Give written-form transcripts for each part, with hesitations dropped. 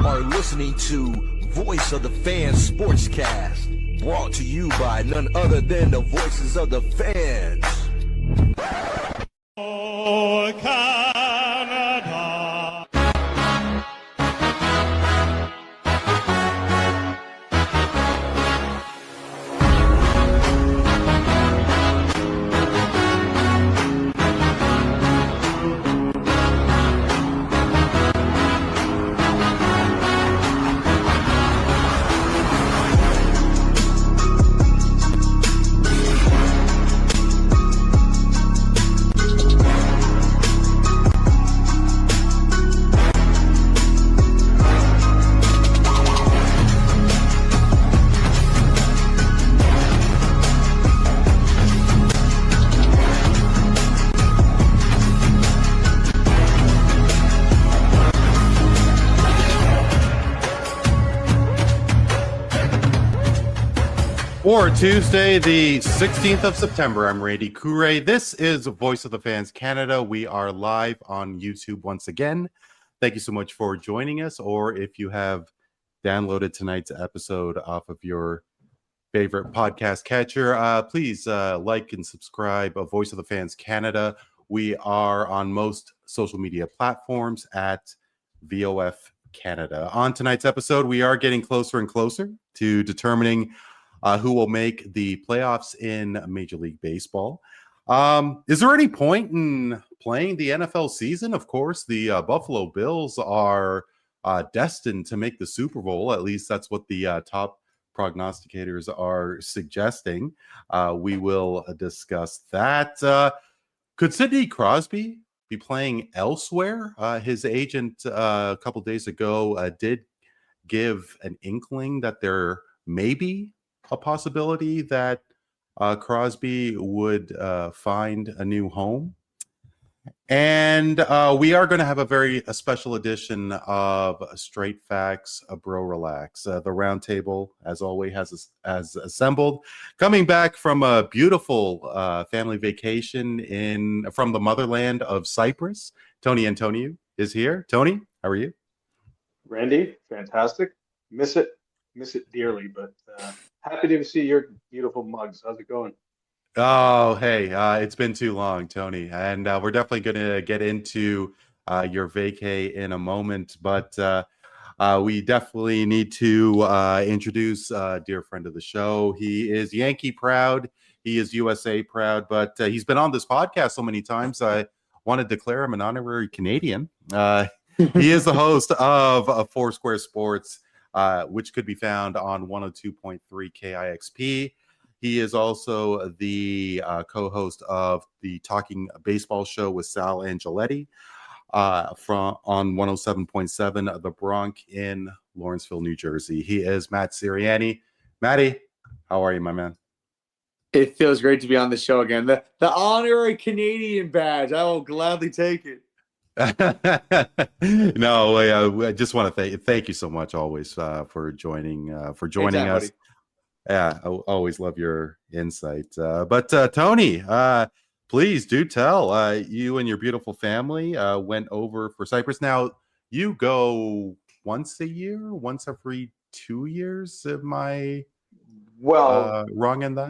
are listening to Voice of the Fans Sportscast, brought to you by none other than the voices of the fans. Oh, Canada. For Tuesday, the 16th of September, I'm Randy Kure. This is Voice of the Fans Canada. We are live on YouTube once again. Thank you so much for joining us. Or if you have downloaded tonight's episode off of your favorite podcast catcher, please like and subscribe of Voice of the Fans Canada. We are on most social media platforms at VOF Canada. On tonight's episode, we are getting closer and closer to determining who will make the playoffs in Major League Baseball. Is there any point in playing the NFL season? Of course, the Buffalo Bills are destined to make the Super Bowl. At least that's what the top prognosticators are suggesting. We will discuss that. Could Sidney Crosby be playing elsewhere? His agent a couple days ago did give an inkling that there may be a possibility that Crosby would find a new home. And we are going to have a special edition of Straight Facts, Bro Relax. The Roundtable, as always, has assembled. Coming back from a beautiful family vacation from the motherland of Cyprus, Tony Antoniou is here. Tony, how are you? Randy, fantastic. Miss it dearly, but happy to see your beautiful mugs. How's it going? Oh, hey, it's been too long, Tony, and we're definitely going to get into your vacay in a moment, but we definitely need to introduce a dear friend of the show. He is Yankee proud, he is USA proud, but he's been on this podcast so many times, I want to declare him an honorary Canadian. He is the host of Foursquare Sports, which could be found on 102.3 KIXP. He is also the co-host of the Talking Baseball Show with Sal Angeletti on 107.7 The Bronx in Lawrenceville, New Jersey. He is Matt Siriani. Matty, how are you, my man? It feels great to be on the show again. The honorary Canadian badge. I will gladly take it. No, I just want to thank you so much always for joining us. Buddy. Yeah, I always love your insight. But Tony, please do tell. You and your beautiful family went over for Cyprus. Now you go once a year, once every 2 years. Am I wrong in that?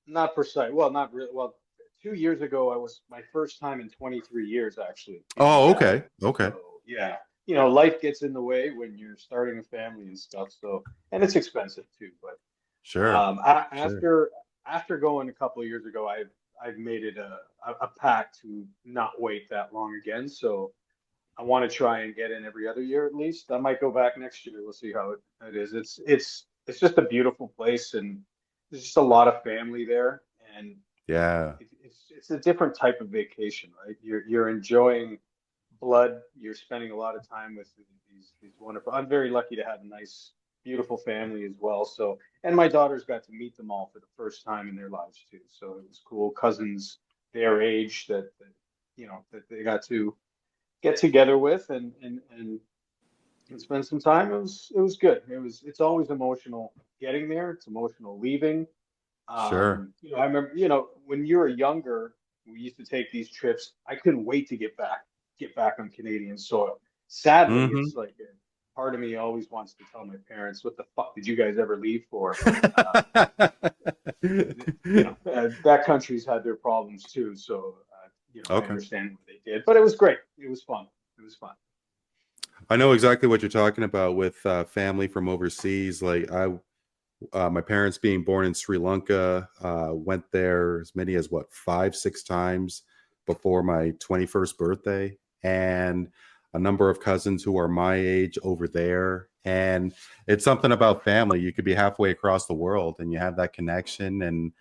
Not precise. Well, not really. Well, 2 years ago, I was my first time in 23 years, actually. Oh, okay. Okay. So, yeah. You know, life gets in the way when you're starting a family and stuff. So, and it's expensive too. But sure. After going a couple of years ago, I've made it a pact to not wait that long again. So, I want to try and get in every other year at least. I might go back next year. We'll see how it is. It's just a beautiful place, and there's just a lot of family there, and yeah. It's a different type of vacation, right? You're enjoying blood. You're spending a lot of time with these wonderful. I'm very lucky to have a nice, beautiful family as well. So, and my daughters got to meet them all for the first time in their lives too. So it was cool. Cousins their age that they got to get together with and spend some time. It was good. It's always emotional getting there. It's emotional leaving. Sure. I remember, when you were younger, we used to take these trips. I couldn't wait to get back on Canadian soil. Sadly, it's like part of me always wants to tell my parents, "What the fuck did you guys ever leave for?" That country's had their problems too, so I Okay. understand what they did, but it was great. It was fun. It was fun. I know exactly what you're talking about with family from overseas. Like my parents being born in Sri Lanka, went there as many as 5-6 times before my 21st birthday, and a number of cousins who are my age over there. And it's something about family. You could be halfway across the world and you have that connection, and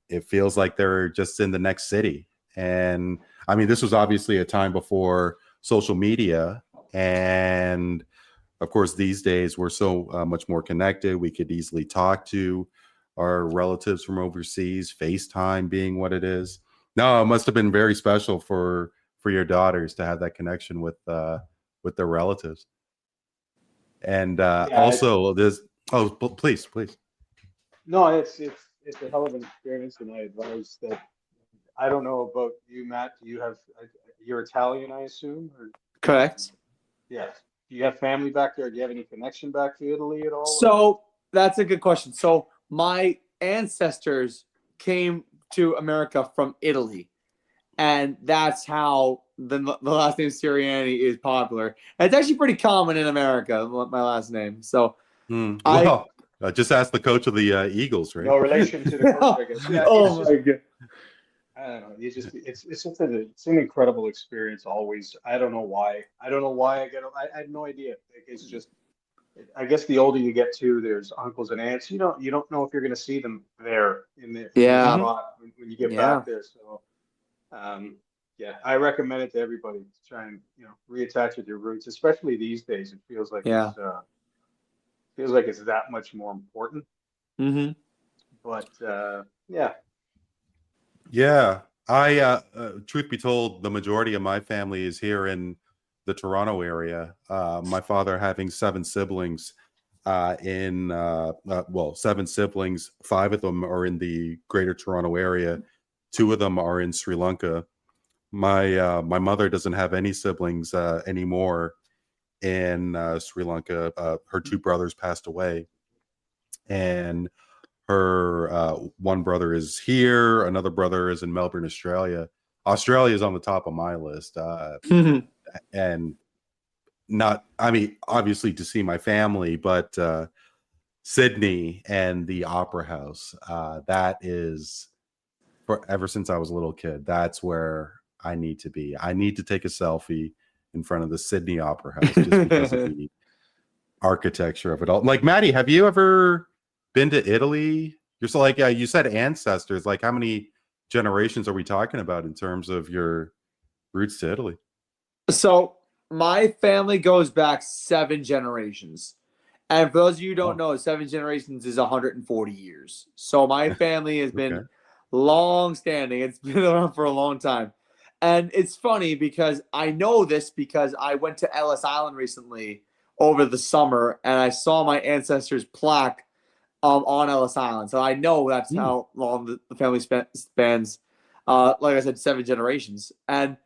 it feels like they're just in the next city. And I mean, this was obviously a time before social media, and of course, these days we're so much more connected. We could easily talk to our relatives from overseas, FaceTime being what it is. No, it must have been very special for your daughters to have that connection with their relatives. And also, there's please. No, it's a hell of an experience, and I advise that. I don't know about you, Matt. Do you have you're Italian, I assume? Or? Correct. Yes. Do you have family back there? Do you have any connection back to Italy at all? So that's a good question. So my ancestors came to America from Italy, and that's how the last name Siriani is popular. And it's actually pretty common in America, my last name. So Well, just ask the coach of the Eagles, right? No relation to the coach, I guess. Yeah, oh my god. I don't know. It's an incredible experience always. I don't know why. I have no idea. It's just, I guess the older you get too, there's uncles and aunts. You don't know if you're going to see them there in the spot when you get back there. So, I recommend it to everybody to try and reattach with your roots, especially these days. It feels like it's that much more important. Mm-hmm. But Yeah, I truth be told, the majority of my family is here in the Toronto area. My father having 7 siblings, 7 siblings, 5 of them are in the greater Toronto area, 2 of them are in Sri Lanka. My mother doesn't have any siblings anymore in Sri Lanka. Her 2 brothers passed away, and her one brother is here, another brother is in Melbourne, Australia. Australia is on the top of my list, and obviously to see my family, but Sydney and the Opera House, that is, ever since I was a little kid, that's where I need to be. I need to take a selfie in front of the Sydney Opera House just because of the architecture of it all. Like, Maddie, have you ever been to Italy? You're so like, you said ancestors. Like, how many generations are we talking about in terms of your roots to Italy? So my family goes back 7 generations. And for those of you who don't know, 7 generations is 140 years. So my family has been long standing. It's been around for a long time. And it's funny because I know this because I went to Ellis Island recently over the summer and I saw my ancestors' plaque on Ellis Island. So I know that's how long the family spans. Like I said, 7 generations. And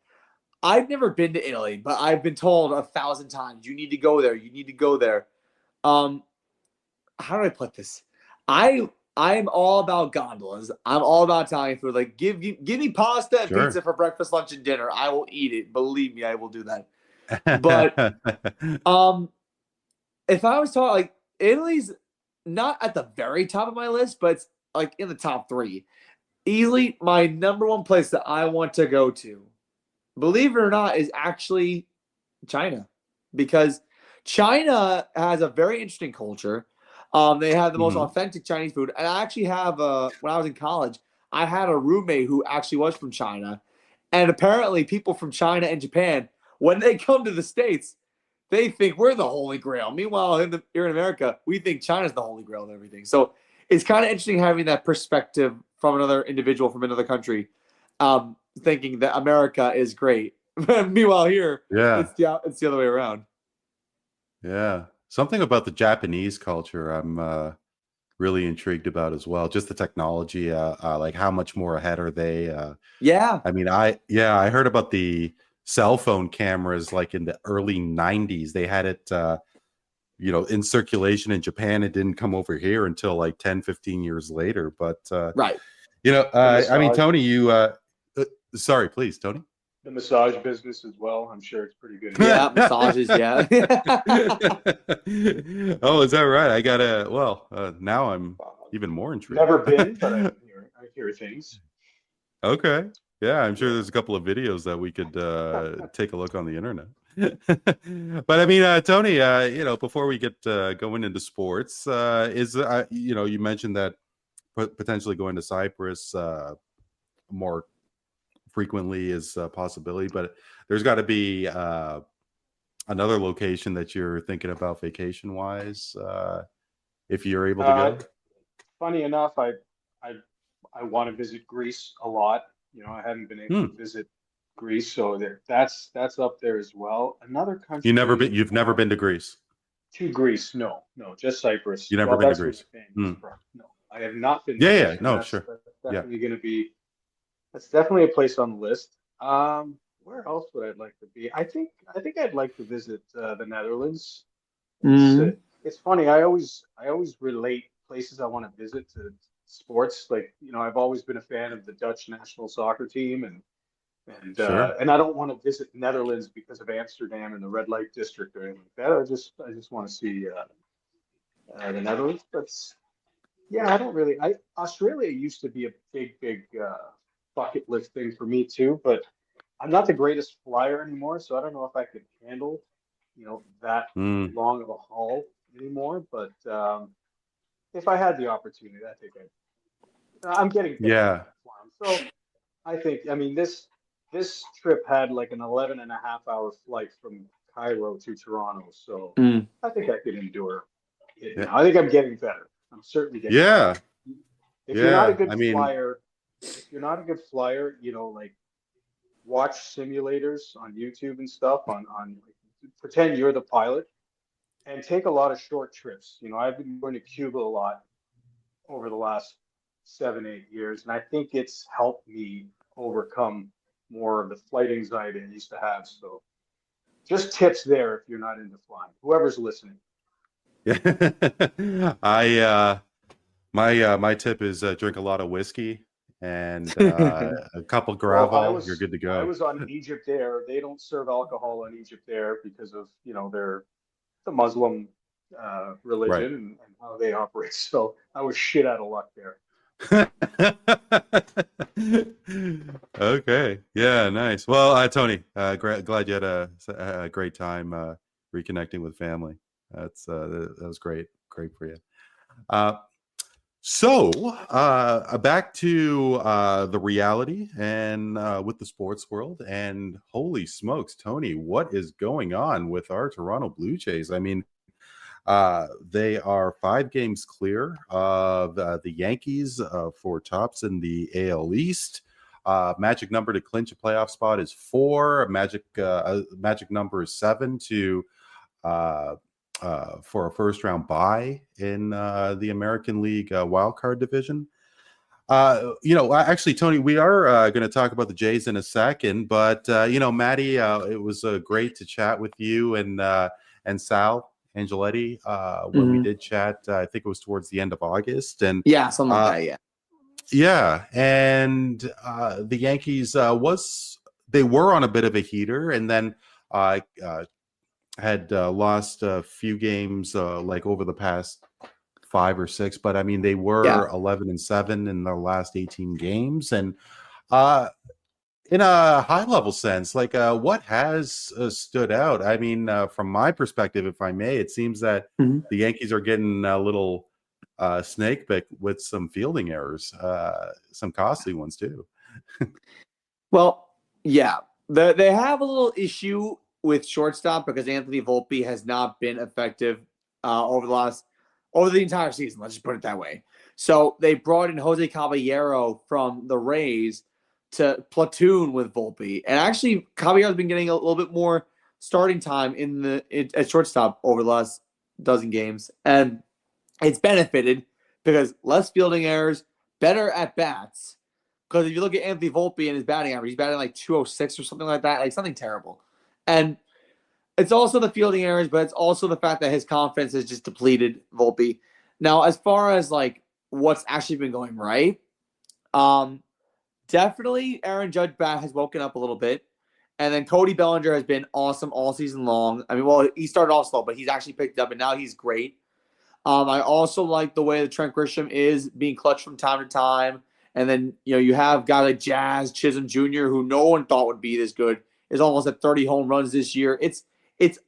I've never been to Italy, but I've been told 1,000 times, you need to go there. You need to go there. How do I put this? I'm all about gondolas. I'm all about Italian food. Like, give me pasta and pizza for breakfast, lunch, and dinner. I will eat it. Believe me, I will do that. But if I was talking, like, Italy's not at the very top of my list, but it's like in the top 3. Easily my number 1 place that I want to go to, believe it or not, is actually China, because China has a very interesting culture. They have the most authentic Chinese food. And I actually have, when I was in college, I had a roommate who actually was from China. And apparently people from China and Japan, when they come to the States, they think we're the Holy Grail. Meanwhile, here in America, we think China's the Holy Grail of everything. So it's kind of interesting having that perspective from another individual from another country, thinking that America is great. Meanwhile, here, it's the other way around. Yeah. Something about the Japanese culture I'm really intrigued about as well. Just the technology, like how much more ahead are they? Yeah. I mean, I heard about the cell phone cameras like in the early 90s. They had it in circulation in Japan. It didn't come over here until like 10, 15 years later. But Right. I mean, Tony, sorry, please, Tony. The massage business as well. I'm sure it's pretty good. Yeah, massages. Yeah. Oh, is that right? I gotta. Well, now I'm even more intrigued. Never been, but I hear things. Okay. Yeah, I'm sure there's a couple of videos that we could take a look on the internet. But I mean, Tony, before we get going into sports, you mentioned that potentially going to Cyprus more frequently is a possibility, but there's got to be another location that you're thinking about vacation wise, if you're able to go. Funny enough, I want to visit Greece a lot. I haven't been able to visit Greece, so that's up there as well. Another country. You've never been to Greece? To Greece? No, just Cyprus. You've never been to Greece? No, I have not been. Yeah. No, sure. That's definitely going to be. That's definitely a place on the list. Where else would I like to be? I think I'd like to visit the Netherlands. It's funny. I always relate places I want to visit to sports. Like, I've always been a fan of the Dutch national soccer team, and I don't want to visit Netherlands because of Amsterdam and the red light district or anything like that. I just want to see the Netherlands. But yeah, I don't really. Australia used to be a big bucket list thing for me too, but I'm not the greatest flyer anymore, so I don't know if I could handle that long of a haul anymore. But if I had the opportunity, I think I'm getting yeah. So I think, this trip had like an 11.5-hour flight from Cairo to Toronto, so I think I could endure it. Now. I think I'm getting better. I'm certainly getting better. If you're not a good flyer, like watch simulators on YouTube and stuff on pretend you're the pilot and take a lot of short trips. I've been going to Cuba a lot over the last 7-8 years, and I think it's helped me overcome more of the flight anxiety I used to have. So just tips there if you're not into flying, whoever's listening. My tip is drink a lot of whiskey and a couple gravel. You're good to go. I was on Egypt Air. They don't serve alcohol on Egypt Air because of the Muslim religion and how they operate. So I was shit out of luck there. Okay. Yeah. Nice. Well, Tony, glad you had a great time reconnecting with family. That was great for you. So back to the reality and with the sports world, and holy smokes, Tony, what is going on with our Toronto Blue Jays? I mean, they are 5 games clear of the Yankees for tops in the AL East. Magic number to clinch a playoff spot is 4. Magic number is 7 to for a first round bye in the American League wildcard division. Actually, Tony, we are going to talk about the Jays in a second, but Maddie, it was great to chat with you and Sal Angeletti when we did chat. I think it was towards the end of August, and something like that. Yeah, and the Yankees they were on a bit of a heater, and then had lost a few games like over the past 5 or 6, but I mean they were 11-7 in their last 18 games, and in a high level sense, like what has stood out? I mean, from my perspective, if I may, it seems that the Yankees are getting a little snake bit with some fielding errors, some costly ones too. Well, yeah, they have a little issue with shortstop because Anthony Volpe has not been effective over the entire season. Let's just put it that way. So they brought in Jose Caballero from the Rays to platoon with Volpe, and actually Caballero's been getting a little bit more starting time at shortstop over the last dozen games, and it's benefited because less fielding errors, better at bats, Because if you look at Anthony Volpe and his batting average, he's batting like 206 or something like that, like something terrible. And it's also the fielding errors, but it's also the fact that his confidence is just depleted, Volpe. Now, as far as like what's actually been going right, definitely Aaron Judge bat has woken up a little bit. And then Cody Bellinger has been awesome all season long. I mean, well, he started off slow, but he's actually picked up, and now he's great. I also like the way that Trent Grisham is being clutch from time to time. And then, you have guys like Jazz Chisholm Jr., who no one thought would be this good, is almost at 30 home runs this year. It's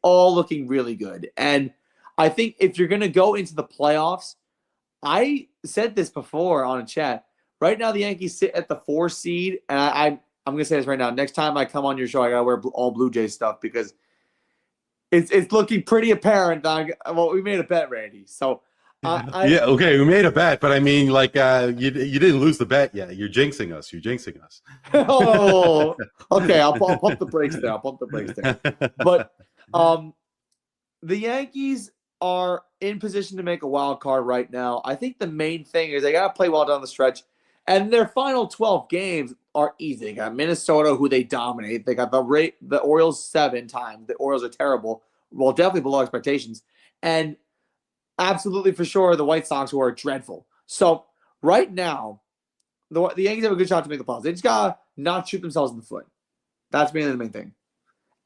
all looking really good. And I think if you're going to go into the playoffs, I said this before on a chat. Right now, the Yankees sit at the 4 seed, and I'm going to say this right now. Next time I come on your show, I got to wear all Blue Jays stuff because it's looking pretty apparent. We made a bet, Randy. So, okay, we made a bet, but I mean, like, you didn't lose the bet yet. You're jinxing us. Oh, okay. I'll pump the brakes there. But the Yankees are in position to make a wild card right now. I think the main thing is they got to play well down the stretch. And their final 12 games are easy. They got Minnesota, who they dominate. They got the Orioles 7 times. The Orioles are terrible. Well, definitely below expectations. And absolutely for sure, the White Sox, who are dreadful. So right now, the Yankees have a good shot to make the playoffs. They just got to not shoot themselves in the foot. That's mainly the main thing.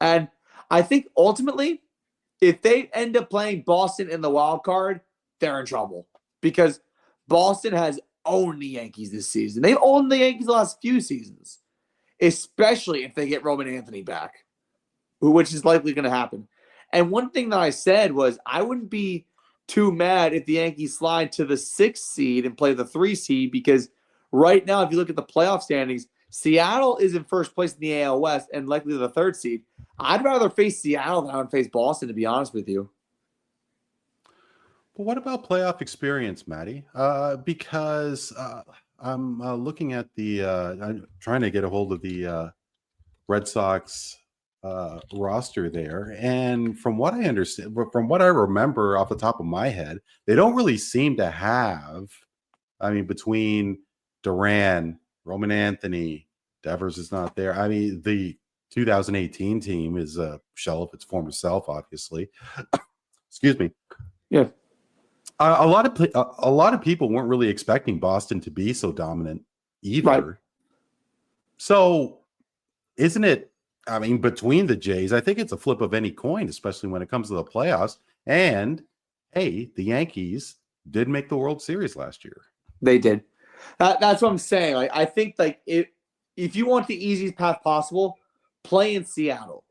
And I think ultimately, if they end up playing Boston in the wild card, they're in trouble. Because Boston has owned the Yankees this season. They've owned the Yankees the last few seasons, especially if they get Roman Anthony back, which is likely going to happen. And one thing that I said was I wouldn't be too mad if the Yankees slide to the 6th seed and play the 3 seed, because right now, if you look at the playoff standings, Seattle is in first place in the AL West and likely the 3rd seed. I'd rather face Seattle than I would face Boston, to be honest with you. But what about playoff experience, Matty? Because I'm looking at I'm trying to get a hold of the Red Sox roster there, and from what I understand, from what I remember off the top of my head, they don't really seem to have. I mean, between Duran, Roman Anthony, Devers is not there. I mean, the 2018 team is a shell of its former self, obviously. Excuse me. Yeah. A lot of people weren't really expecting Boston to be so dominant either. Right. So, isn't it? I mean, between the Jays, I think it's a flip of any coin, especially when it comes to the playoffs. And hey, the Yankees did make the World Series last year. They did. That's what I'm saying. Like, I think like if you want the easiest path possible, play in Seattle,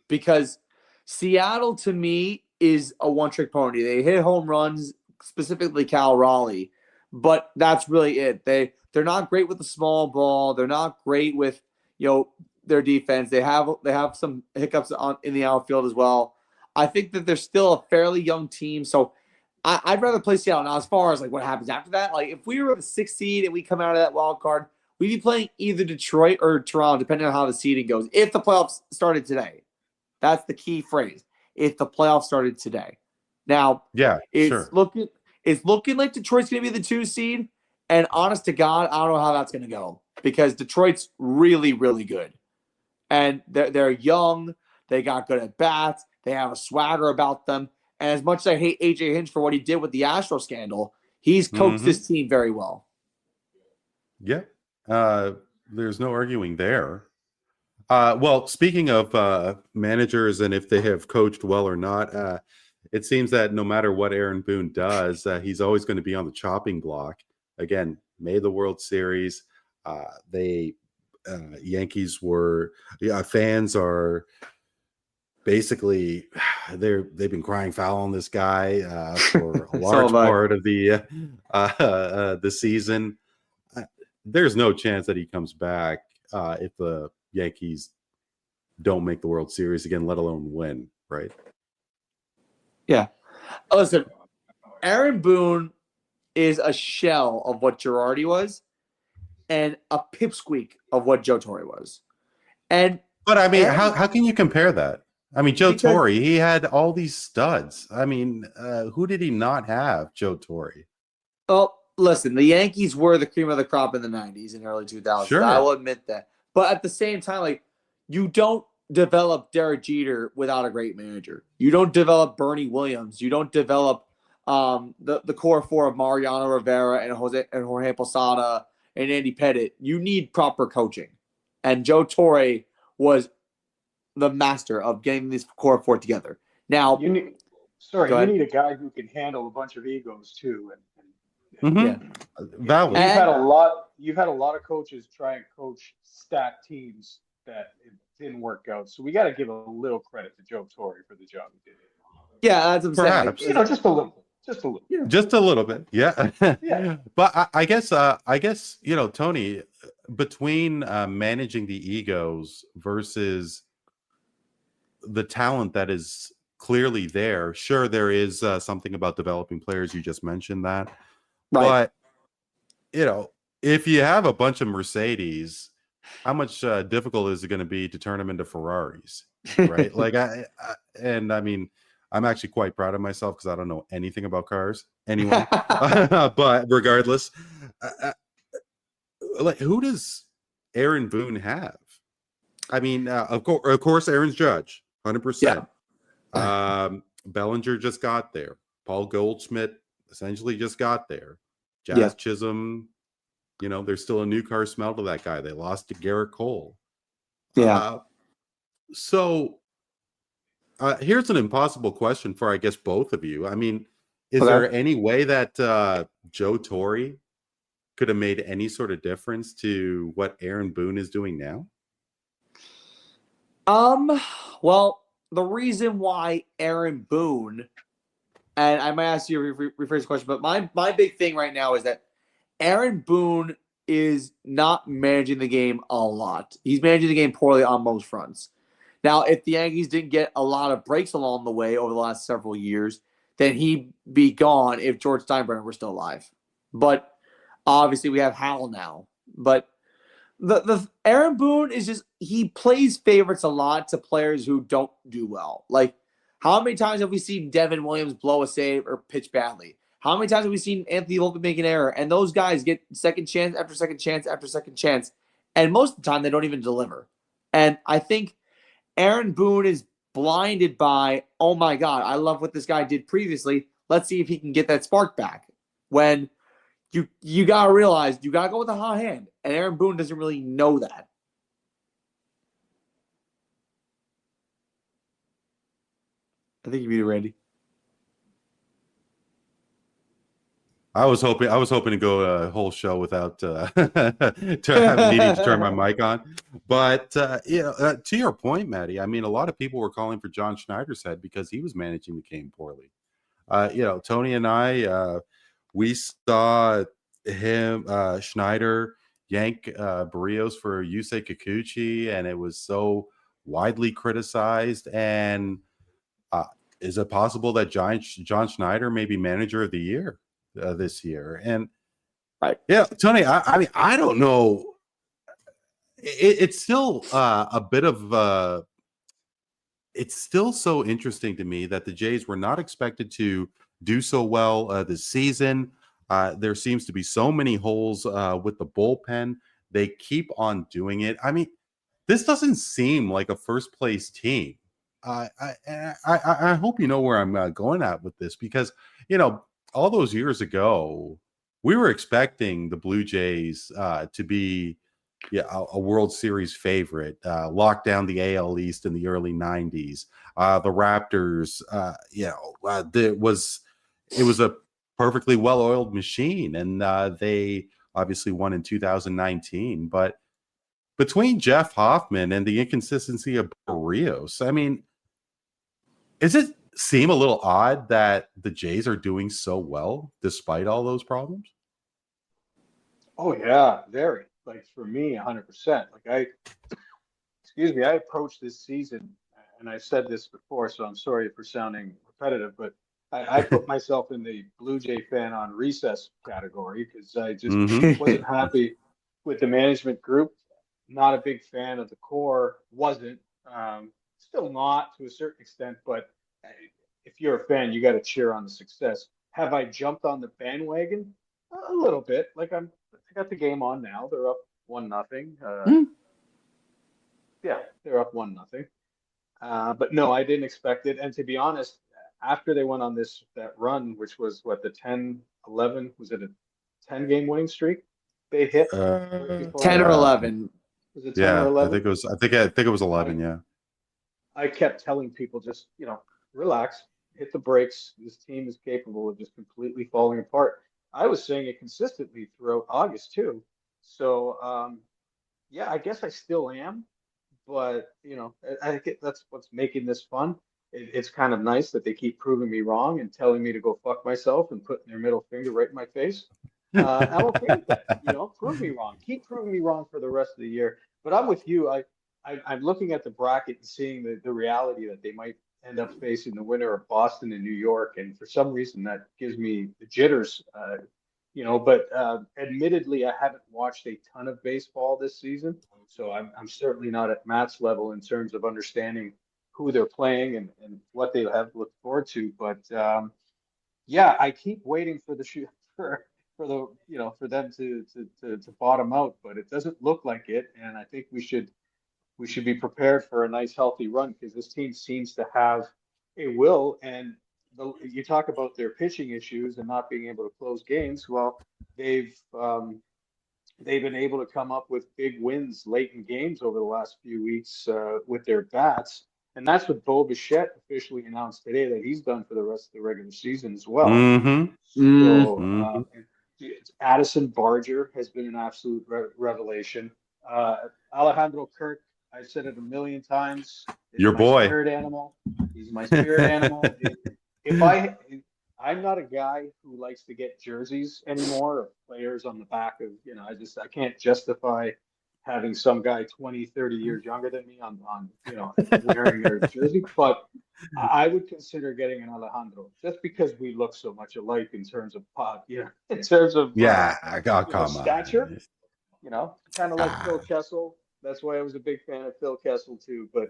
because Seattle to me is a one-trick pony. They hit home runs, specifically Cal Raleigh, but that's really it. They're not great with the small ball. They're not great with their defense. They have some hiccups in the outfield as well. I think that they're still a fairly young team, so I'd rather play Seattle. Now, as far as like what happens after that, like if we were the 6th seed and we come out of that wild card, we'd be playing either Detroit or Toronto, depending on how the seeding goes. If the playoffs started today, that's the key phrase. If the playoffs started today. Now, it's looking like Detroit's going to be the 2 seed. And honest to God, I don't know how that's going to go, because Detroit's really, really good. And they're young. They got good at bats. They have a swagger about them. And as much as I hate A.J. Hinch for what he did with the Astro scandal, he's coached this team very well. Yeah. There's no arguing there. Well, speaking of managers and if they have coached well or not, it seems that no matter what Aaron Boone does, he's always going to be on the chopping block. Again, made the World Series. Yankees were fans are basically they've been crying foul on this guy for a large part of the season. There's no chance that he comes back if the Yankees don't make the World Series again, let alone win, right? Yeah. Listen, Aaron Boone is a shell of what Girardi was and a pipsqueak of what Joe Torre was. But I mean, how can you compare that? I mean, Joe Torre, he had all these studs. I mean, who did he not have? Joe Torre. Well, listen, the Yankees were the cream of the crop in the 90s and early 2000s. Sure. I will admit that. But at the same time, like, you don't develop Derek Jeter without a great manager. You don't develop Bernie Williams. You don't develop the core four of Mariano Rivera and Jorge Posada and Andy Pettitte. You need proper coaching. And Joe Torre was the master of getting this core four together. Now, you need a guy who can handle a bunch of egos too. Yeah. Valid. You've had a lot of coaches try and coach stacked teams that it didn't work out. So we got to give a little credit to Joe Torre for the job he did. Yeah, that's what I'm Perhaps. saying. Just a little. Yeah. Just a little bit. Yeah. Yeah. But I guess, Tony, between managing the egos versus the talent that is clearly there, sure, there is something about developing players. You just mentioned that. Right. But, if you have a bunch of Mercedes, how much difficult is it going to be to turn them into Ferraris? Right. Like, I mean, I'm actually quite proud of myself because I don't know anything about cars anyway. But regardless, like, who does Aaron Boone have? I mean, of course, Aaron's Judge, 100%. Yeah. Bellinger just got there. Paul Goldschmidt essentially just got there. Jazz Chisholm, there's still a new car smell to that guy. They lost to Garrett Cole. Yeah. So here's an impossible question for, I guess, both of you. I mean, is there any way that Joe Torre could have made any sort of difference to what Aaron Boone is doing now? Well, the reason why Aaron Boone, and I might ask you to rephrase the question, but my big thing right now is that Aaron Boone is not managing the game a lot. He's managing the game poorly on most fronts. Now, if the Yankees didn't get a lot of breaks along the way over the last several years, then he'd be gone if George Steinbrenner were still alive. But obviously we have Hal now. But the Aaron Boone is just, he plays favorites a lot to players who don't do well. Like, how many times have we seen Devin Williams blow a save or pitch badly? How many times have we seen Anthony Volpe make an error? And those guys get second chance after second chance after second chance. And most of the time, they don't even deliver. And I think Aaron Boone is blinded by, oh my God, I love what this guy did previously. Let's see if he can get that spark back. When you got to realize, you got to go with a hot hand. And Aaron Boone doesn't really know that. I think you beat it, Randy. I was hoping to go a whole show without needing to turn my mic on. But to your point, Maddie, I mean, a lot of people were calling for John Schneider's head because he was managing the game poorly. Tony and I, we saw him, Schneider, yank Barrios for Yusei Kikuchi, and it was so widely criticized. And is it possible that John Schneider may be manager of the year this year? And Tony, I mean, I don't know. It's still a bit of it's still so interesting to me that the Jays were not expected to do so well this season. There seems to be so many holes with the bullpen. They keep on doing it. I mean, this doesn't seem like a first place team. I hope you know where I'm going at with this, because all those years ago, we were expecting the Blue Jays to be a World Series favorite, lock down the AL East in the early 90s. The Raptors, it was a perfectly well-oiled machine, and they obviously won in 2019. But between Jeff Hoffman and the inconsistency of Barrios, I mean, does it seem a little odd that the Jays are doing so well despite all those problems? Oh yeah, very. Like, for me, 100%. Like, I approached this season, and I said this before, so I'm sorry for sounding repetitive, but I put myself in the Blue Jay fan on recess category because I just wasn't happy with the management group. Not a big fan of the core. Wasn't. Still not to a certain extent, but if you're a fan, you got to cheer on the success. Have I jumped on the bandwagon? A little bit. Like I got the game on now. They're up 1-0. Yeah, they're up 1-0. But no, I didn't expect it. And to be honest, after they went on that run, which was what, the 10-11, was it a 10-game winning streak they hit right before 10 or Yeah. 11. Was it 10 or Yeah, 11? I think it was 11. Yeah. I kept telling people, just, relax, hit the brakes. This team is capable of just completely falling apart. I was saying it consistently throughout August too. So yeah, I guess I still am, but I think that's what's making this fun. It's kind of nice that they keep proving me wrong and telling me to go fuck myself and putting their middle finger right in my face. I'm okay with that. Prove me wrong. Keep proving me wrong for the rest of the year. But I'm with you. I'm looking at the bracket and seeing the reality that they might end up facing the winner of Boston and New York, and for some reason that gives me the jitters. But admittedly, I haven't watched a ton of baseball this season, so I'm certainly not at Matt's level in terms of understanding who they're playing and what they have looked forward to. But yeah, I keep waiting for the shoot for the for them to bottom out, but it doesn't look like it, and I think we should be prepared for a nice healthy run because this team seems to have a will. And you talk about their pitching issues and not being able to close games. Well, they've been able to come up with big wins late in games over the last few weeks with their bats. And that's what Bo Bichette officially announced today, that he's done for the rest of the regular season as well. Mm-hmm. So Mhm. Addison Barger has been an absolute revelation. Alejandro Kirk, I've said it a million times. Is Your my boy. spirit animal. He's my spirit animal. I'm not a guy who likes to get jerseys anymore or players on the back of, I can't justify having some guy 20, 30 years younger than me on wearing their jersey. But I would consider getting an Alejandro just because we look so much alike in terms of in terms of Yeah, come stature. on. Kind of like Phil Kessel. That's why I was a big fan of Phil Kessel too. But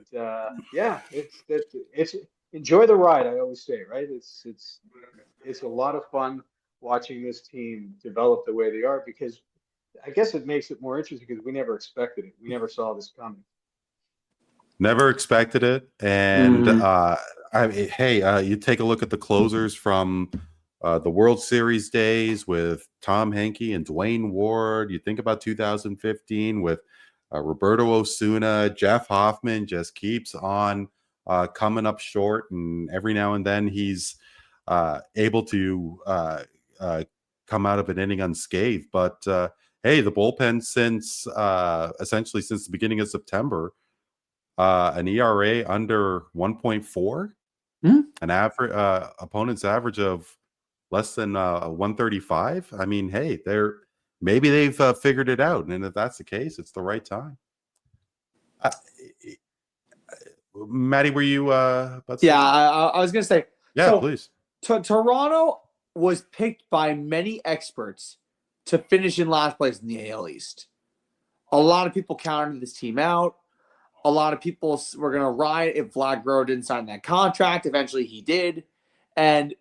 yeah, it's enjoy the ride. I always say, right? It's a lot of fun watching this team develop the way they are, because I guess it makes it more interesting because we never expected it. We never saw this coming. Never expected it. And Mhm. hey, you take a look at the closers from the World Series days with Tom Henke and Dwayne Ward. You think about 2015 with Roberto Osuna. Jeff Hoffman just keeps on coming up short, and every now and then he's able to come out of an inning unscathed. But hey, the bullpen essentially since the beginning of September, an ERA under 1.4, an average opponent's average of less than 135. I mean, hey, maybe they've figured it out, and if that's the case, it's the right time. Maddie, were you about to Yeah, say something? I was going to say. Yeah, So please. Toronto was picked by many experts to finish in last place in the AL East. A lot of people counted this team out. A lot of people were going to riot if Vlad Guerrero didn't sign that contract. Eventually he did. And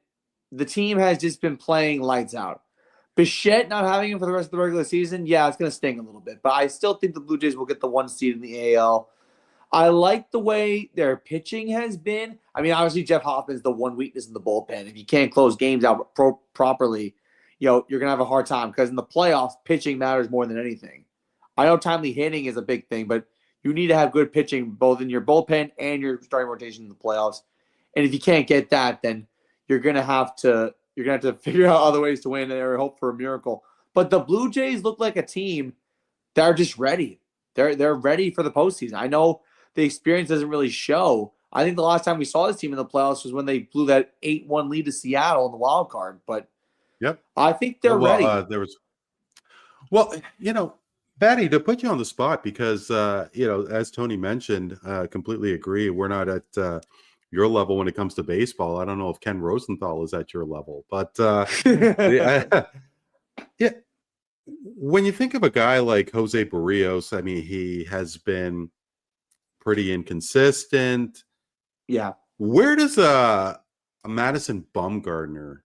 the team has just been playing lights out. Bichette not having him for the rest of the regular season, yeah, it's going to sting a little bit. But I still think the Blue Jays will get the 1 seed in the AL. I like the way their pitching has been. I mean, obviously, Jeff Hoffman's the one weakness in the bullpen. If you can't close games out properly, you're going to have a hard time, because in the playoffs, pitching matters more than anything. I know timely hitting is a big thing, but you need to have good pitching both in your bullpen and your starting rotation in the playoffs. And if you can't get that, then you're going to have to figure out other ways to win or hope for a miracle. But the Blue Jays look like a team that are just ready. They're ready for the postseason. I know the experience doesn't really show. I think the last time we saw this team in the playoffs was when they blew that 8-1 lead to Seattle in the wild card. But Yep. I think they're ready. Batty, to put you on the spot, because as Tony mentioned, completely agree. We're not at your level when it comes to baseball. I don't know if Ken Rosenthal is at your level, but yeah. When you think of a guy like Jose Barrios, I mean, he has been pretty inconsistent. Yeah. Where does a Madison Bumgarner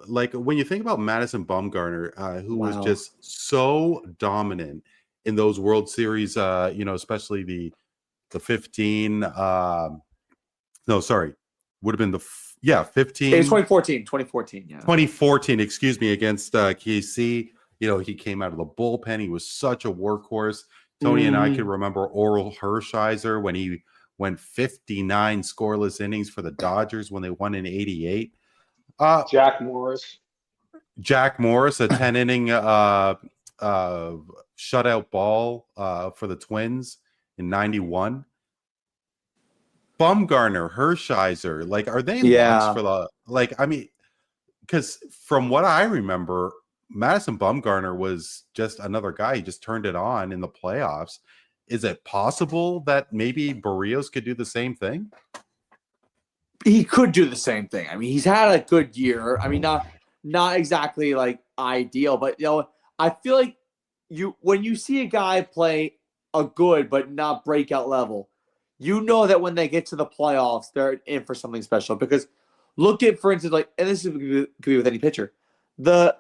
like when you think about Madison Bumgarner, who was Wow. just so dominant in those World Series, especially the 15. No, sorry, would have been 15. It was 2014. 2014, yeah. 2014, excuse me, against KC. He came out of the bullpen. He was such a workhorse. Tony and I could remember Orel Hershiser when he went 59 scoreless innings for the Dodgers when they won in '88. Jack Morris, a 10-inning shutout ball for the Twins in '91. Bumgarner, Hershiser, like, are they locks for the, like, I mean, because from what I remember, Madison Bumgarner was just another guy. He just turned it on in the playoffs. Is it possible that maybe Barrios could do the same thing? He could do the same thing. I mean, he's had a good year. I mean, not exactly like ideal, but I feel like when you see a guy play a good but not breakout level, you know that when they get to the playoffs, they're in for something special. Because look at, for instance, like, and this could be with any pitcher. The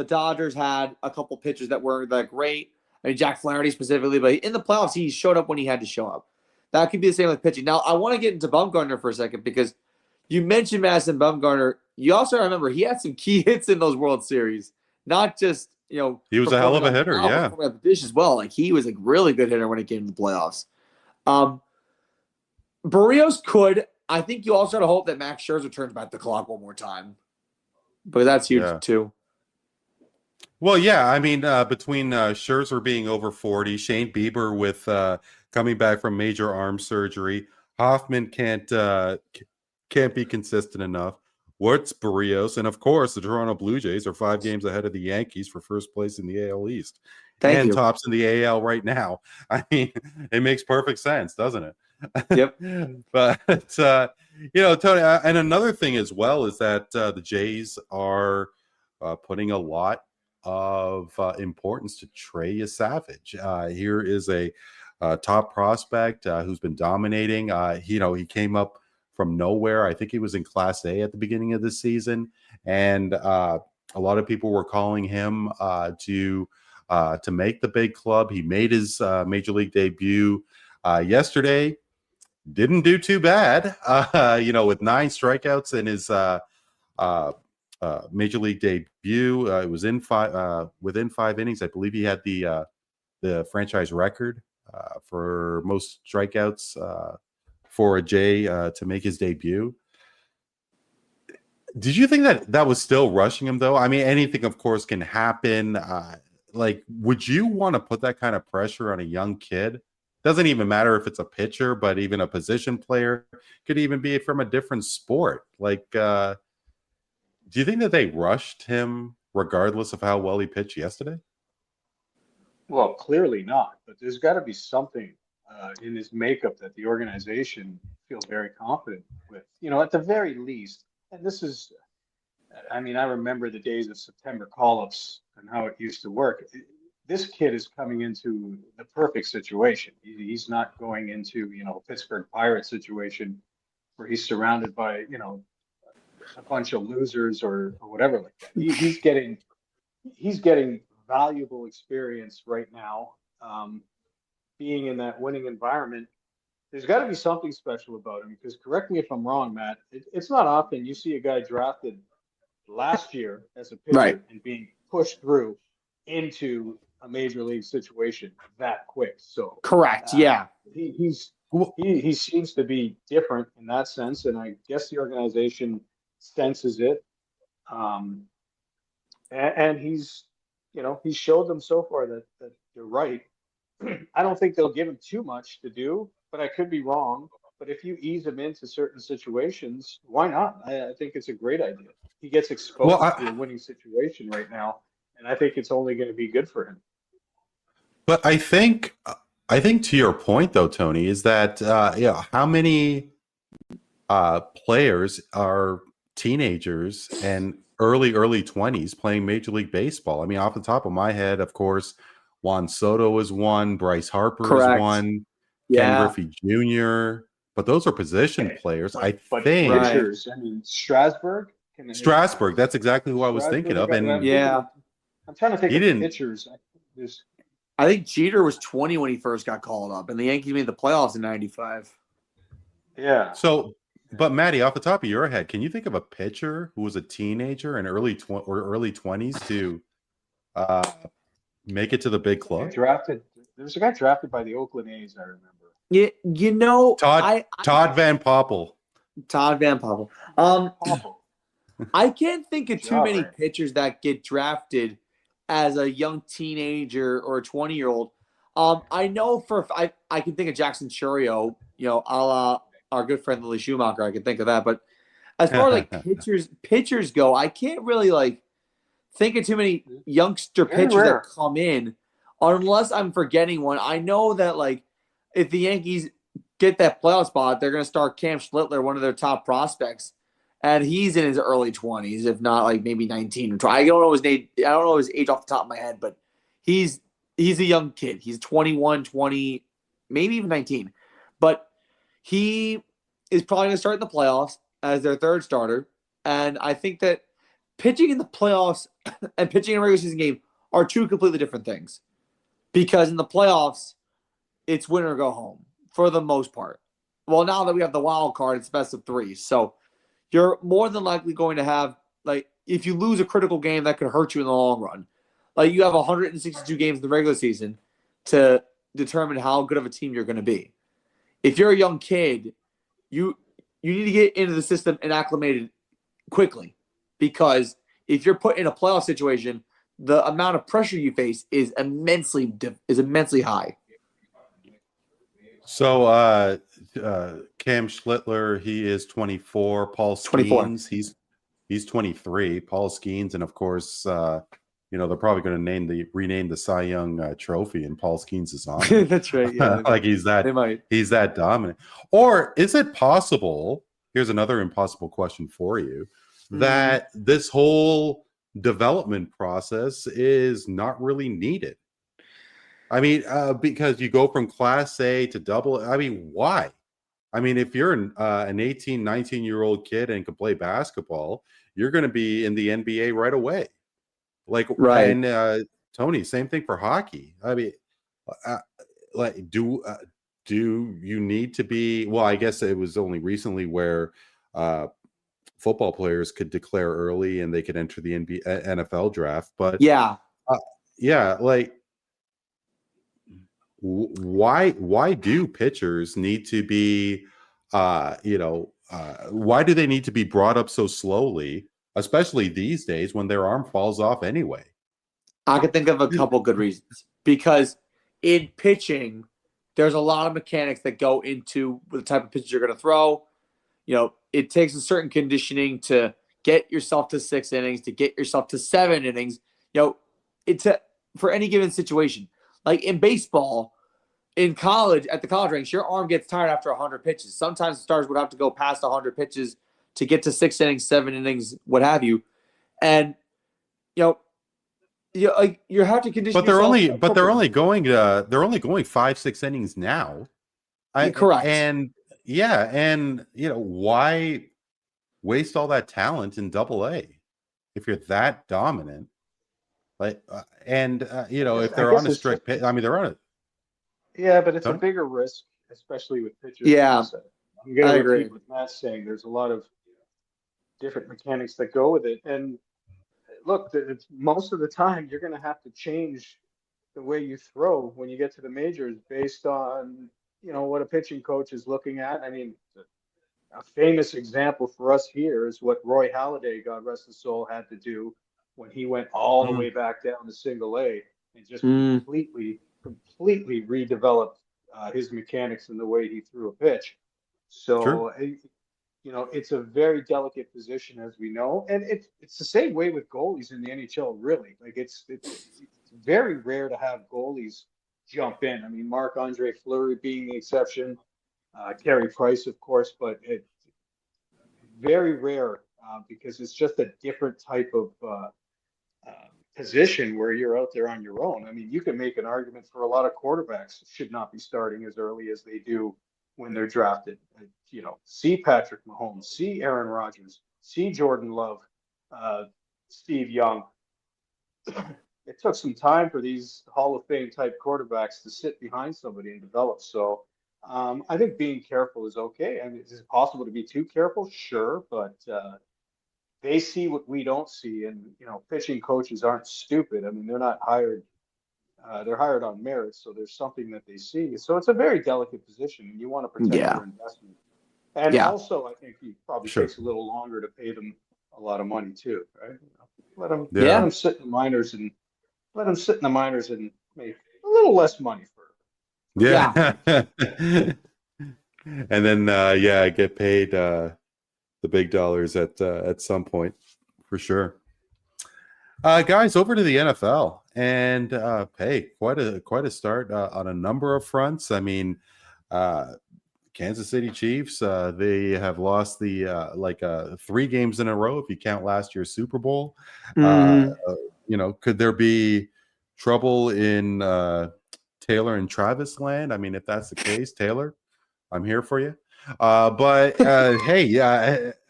Dodgers had a couple pitchers that weren't that great. I mean, Jack Flaherty specifically, but in the playoffs, he showed up when he had to show up. That could be the same with pitching. Now, I want to get into Bumgarner for a second because you mentioned Madison Bumgarner. You also remember he had some key hits in those World Series, not just he was a hell of a hitter, yeah. At the dish as well. Like, he was a really good hitter when it came to the playoffs. Barrios could. I think you also got to hope that Max Scherzer turns back the clock one more time, but that's huge too. Well, yeah, I mean, between Scherzer being over 40, Shane Bieber with coming back from major arm surgery, Hoffman can't be consistent enough. What's Barrios? And of course, the Toronto Blue Jays are 5 games ahead of the Yankees for first place in the AL East. Thank you. Tops in the AL right now. I mean, it makes perfect sense, doesn't it? Yep. But Tony, and another thing as well is that the Jays are putting a lot of importance to Trey Yesavage. Here is a top prospect who's been dominating. He came up from nowhere. I think he was in Class A at the beginning of the season, and a lot of people were calling him to make the big club. He made his major league debut yesterday. Didn't do too bad, with 9 strikeouts in his major league debut. It was within 5 innings. I believe he had the franchise record for most strikeouts for a Jay to make his debut. Did you think that was still rushing him, though? I mean, anything, of course, can happen. Would you want to put that kind of pressure on a young kid? Doesn't even matter if it's a pitcher, but even a position player, could even be from a different sport. Do you think that they rushed him regardless of how well he pitched yesterday? Well, clearly not, but there's got to be something in his makeup that the organization feels very confident with, at the very least. And this is, I mean, I remember the days of September call-ups and how it used to work. This kid is coming into the perfect situation. He's not going into, a Pittsburgh Pirates situation where he's surrounded by, a bunch of losers or whatever like that. He's getting valuable experience right now. Being in that winning environment, there's got to be something special about him, because correct me if I'm wrong, Matt, it's not often you see a guy drafted last year as a pitcher and being pushed through into a major league situation that quick. So correct. Yeah. He seems to be different in that sense. And I guess the organization senses it. And he's showed them so far that you're right. I don't think they'll give him too much to do, but I could be wrong. But if you ease him into certain situations, why not? I think it's a great idea. He gets exposed to a winning situation right now, and I think it's only going to be good for him. But I think to your point, though, Tony, is that how many players are teenagers and early 20s playing Major League Baseball? I mean, off the top of my head, of course, Juan Soto is one, Bryce Harper is one, Ken Griffey Jr., but those are position players. But pitchers, I mean, Strasburg, Strasburg. That's exactly who I was thinking of. And yeah, I'm trying to think he of didn't. pitchers. I think Jeter was 20 when he first got called up, and the Yankees made the playoffs in '95. Yeah. So, but Maddie, off the top of your head, can you think of a pitcher who was a teenager in early 20s to make it to the big club? Drafted. There was a guy drafted by the Oakland A's, I remember. Yeah, you know, Todd Van Poppel. Todd Van Poppel. I can't think of too many pitchers that get drafted as a young teenager or a 20-year-old. I know I can think of Jackson Churio, a la our good friend Lily Schumacher. I can think of that. But as far as like pitchers go, I can't really think of too many youngster pitchers that come in, unless I'm forgetting one. I know that if the Yankees get that playoff spot, they're going to start Cam Schlittler, one of their top prospects, and he's in his early 20s, if not maybe 19 or 20. I don't know his age. I don't know his age off the top of my head, but he's a young kid. He's 21, 20, maybe even 19. But he is probably going to start in the playoffs as their third starter. And I think that pitching in the playoffs and pitching in a regular season game are two completely different things. Because in the playoffs, it's win or go home for the most part. Well, now that we have the wild card, it's best of three. So you're more than likely going to have, if you lose a critical game, that could hurt you in the long run. You have 162 games in the regular season to determine how good of a team you're going to be. If you're a young kid, you need to get into the system and acclimated quickly, because if you're put in a playoff situation, the amount of pressure you face is immensely high. So Cam Schlittler, he is 24. Paul Skeens, he's 23. Paul Skeens, and of course, they're probably going to rename the Cy Young Trophy in Paul Skeens' honor. That's right. Yeah, he's that dominant. Or is it possible? Here's another impossible question for you: that this whole development process is not really needed. I mean, because you go from Class A to Double. I mean, why? I mean, if you're an 18, 19-year-old kid and can play basketball, you're going to be in the NBA right away. Right. And Tony, same thing for hockey. I mean, do you need to be? Well, I guess it was only recently where football players could declare early and they could enter the NFL draft. But why do pitchers need to be why do they need to be brought up so slowly, especially these days when their arm falls off anyway? I could think of a couple good reasons. Because in pitching, there's a lot of mechanics that go into the type of pitches you're going to throw. It takes a certain conditioning to get yourself to 6 innings, to get yourself to 7 innings. It's for any given situation. Like in baseball, in college, at the college ranks, your arm gets tired after 100 pitches. Sometimes the stars would have to go past 100 pitches to get to 6 innings, 7 innings, what have you. And, you have to condition. But they're only going 5-6 innings now. Correct. And why waste all that talent in Double A if you're that dominant? If they're on a strict pitch, I mean, they're on it. Yeah, but it's a bigger risk, especially with pitchers. Yeah, I'm going to repeat what Matt's saying. There's a lot of different mechanics that go with it. And look, it's most of the time you're going to have to change the way you throw when you get to the majors based on, what a pitching coach is looking at. I mean, a famous example for us here is what Roy Halladay, God rest his soul, had to do when he went all the way back down to Single A and just completely redeveloped his mechanics and the way he threw a pitch. So, it's a very delicate position, as we know, and it's the same way with goalies in the NHL. Really, it's very rare to have goalies jump in. I mean, Marc-Andre Fleury being the exception, Carey Price, of course, but it's very rare because it's just a different type of position where you're out there on your own. I mean, you can make an argument for a lot of quarterbacks should not be starting as early as they do when they're drafted. See Patrick Mahomes, see Aaron Rodgers, see Jordan Love Steve Young. It took some time for these Hall of Fame type quarterbacks to sit behind somebody and develop. So I think being careful is okay. I mean, is it possible to be too careful? Sure, but they see what we don't see, and pitching coaches aren't stupid. I mean, they're not hired. They're hired on merit, so there's something that they see. So it's a very delicate position, and you want to protect your investment. And also, I think it probably takes a little longer to pay them a lot of money too, right? Let them sit in the minors and make a little less money for. And then get paid the big dollars at some point for sure. Guys, over to the NFL, and quite a start on a number of fronts. I mean, Kansas City Chiefs, they have lost the 3 games in a row if you count last year's Super Bowl. Could there be trouble in Taylor and Travis land? I mean, if that's the case, Taylor, I'm here for you.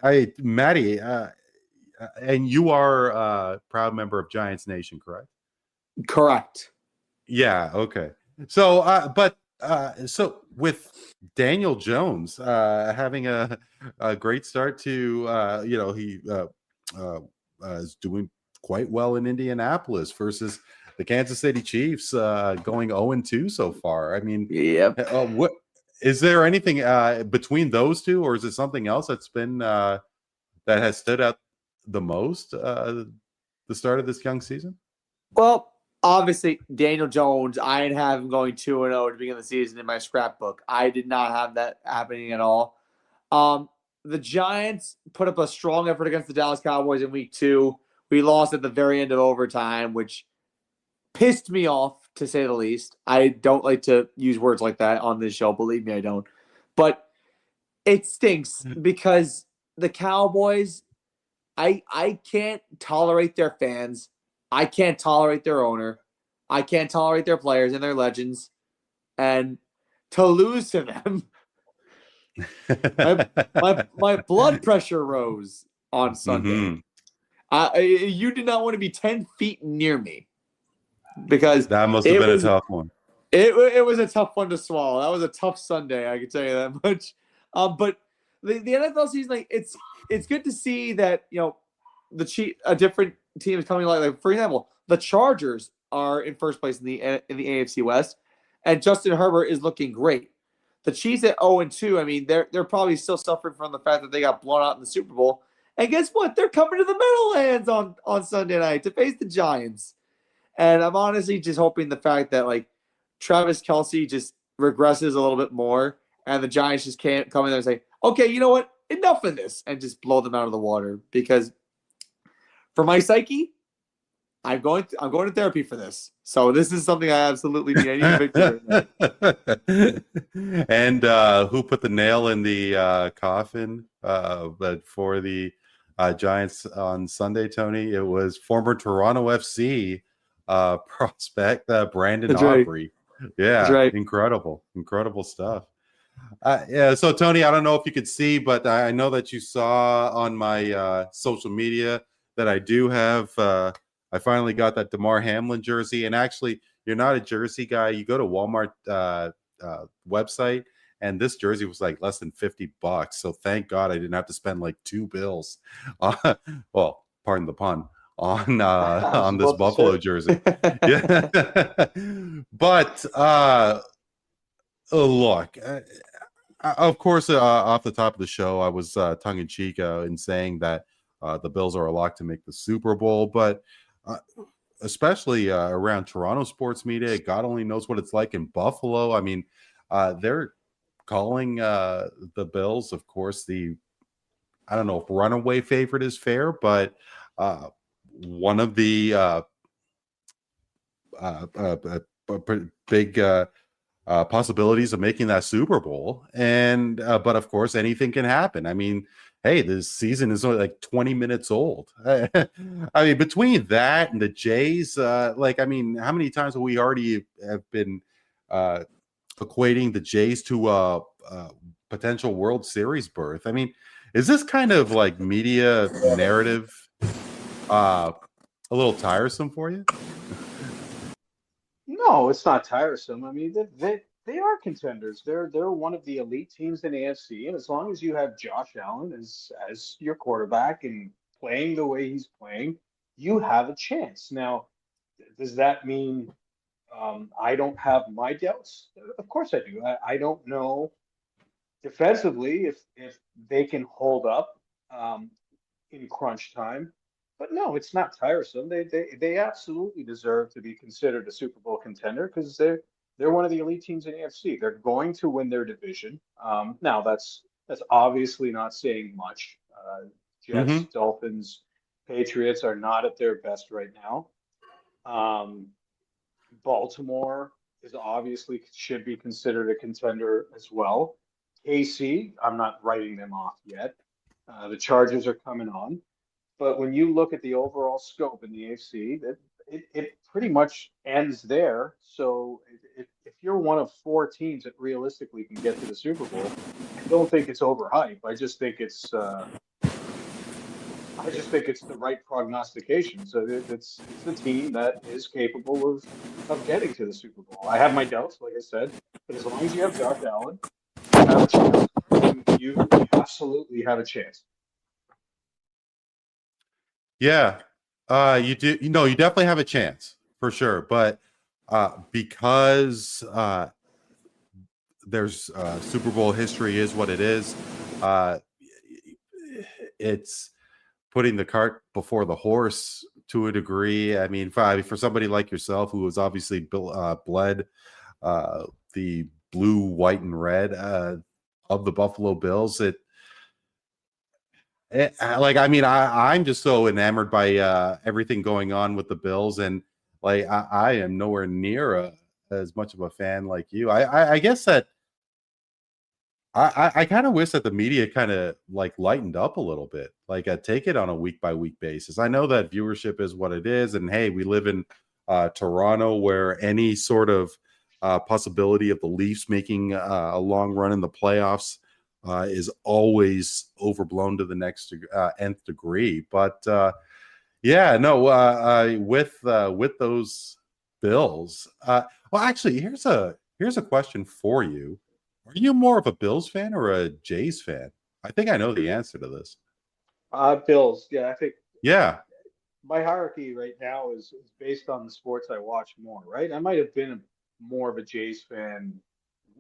Hey, Maddie, and you are a proud member of Giants Nation, correct? Correct. Yeah. Okay. So, so with Daniel Jones having a great start to, he is doing quite well in Indianapolis versus the Kansas City Chiefs going 0-2 so far. I mean, what is there anything between those two, or is it something else that's been that has stood out the most the start of this young season? Well, obviously, Daniel Jones, I didn't have him going 2-0 at the beginning of the season in my scrapbook. I did not have that happening at all. The Giants put up a strong effort against the Dallas Cowboys in week 2. We lost at the very end of overtime, which pissed me off, to say the least. I don't like to use words like that on this show. Believe me, I don't. But it stinks because the Cowboys, I can't tolerate their fans. I can't tolerate their owner. I can't tolerate their players and their legends. And to lose to them, my blood pressure rose on Sunday. You did not want to be 10 feet near me, because that must have been a tough one. It was a tough one to swallow. That was a tough Sunday, I can tell you that much. But the NFL season, it's good to see that a different team is coming. Like for example, the Chargers are in first place in the AFC West, and Justin Herbert is looking great. The Chiefs at 0-2. I mean, they're probably still suffering from the fact that they got blown out in the Super Bowl. And guess what? They're coming to the Meadowlands on Sunday night to face the Giants. And I'm honestly just hoping the fact that Travis Kelce just regresses a little bit more, and the Giants just can't come in there and say, okay, you know what? Enough of this, and just blow them out of the water. Because for my psyche, I'm going to therapy for this. So this is something I absolutely need. I need a victory. And who put the nail in the coffin but for the Giants on Sunday, Tony? It was former Toronto FC prospect Brandon Aubrey. Yeah, that's right. Incredible stuff. So Tony, I don't know if you could see, but I know that you saw on my social media that I do have. I finally got that DeMar Hamlin jersey, and actually, you're not a jersey guy. You go to Walmart website, and this jersey was less than $50. So thank God I didn't have to spend $2 bills. Well, pardon the pun. On this Buffalo jersey. Yeah. But look, of course, off the top of the show, I was tongue-in-cheek in saying that the Bills are a lock to make the Super Bowl, but especially around Toronto sports media, God only knows what it's like in Buffalo. I mean, they're calling the Bills, of course, I don't know if runaway favorite is fair, but one of the big possibilities of making that Super Bowl. And but of course, anything can happen. I mean, hey, this season is only 20 minutes old. I mean, between that and the Jays, I mean, how many times have we already have been equating the Jays to a potential World Series berth? I mean, is this kind of media narrative a little tiresome for you? No, it's not tiresome. I mean, they are contenders. They're one of the elite teams in AFC, and as long as you have Josh Allen as your quarterback and playing the way he's playing, you have a chance. Now, does that mean I don't have my doubts? Of course I do. I don't know defensively if they can hold up in crunch time. But no, it's not tiresome. They absolutely deserve to be considered a Super Bowl contender because they're one of the elite teams in AFC. They're going to win their division. Now that's obviously not saying much. Jets, Dolphins, Patriots are not at their best right now. Baltimore is obviously should be considered a contender as well. KC, I'm not writing them off yet. The Chargers are coming on. But when you look at the overall scope in the AFC, it pretty much ends there. So if you're one of four teams that realistically can get to the Super Bowl, I don't think it's overhyped. I just think it's the right prognostication. So it's the team that is capable of getting to the Super Bowl. I have my doubts, like I said, but as long as you have Josh Allen, you have a chance. You absolutely have a chance. Yeah, you do. You definitely have a chance for sure. But because there's Super Bowl history is what it is. It's putting the cart before the horse to a degree. I mean, for somebody like yourself who has obviously bled the blue, white, and red of the Buffalo Bills, I'm just so enamored by everything going on with the Bills, and like I am nowhere near as much of a fan like you. I guess that I kind of wish that the media kind of like lightened up a little bit, like take it on a week by week basis. I know that viewership is what it is, and hey, we live in Toronto, where any sort of possibility of the Leafs making a long run in the playoffs is always overblown to the next nth degree. But with those Bills, well, actually, here's a question for you. Are you more of a Bills fan or a Jays fan? I think I know the answer to this. Bills. Yeah, I think. Yeah. My hierarchy right now is based on the sports I watch more, right? I might have been more of a Jays fan,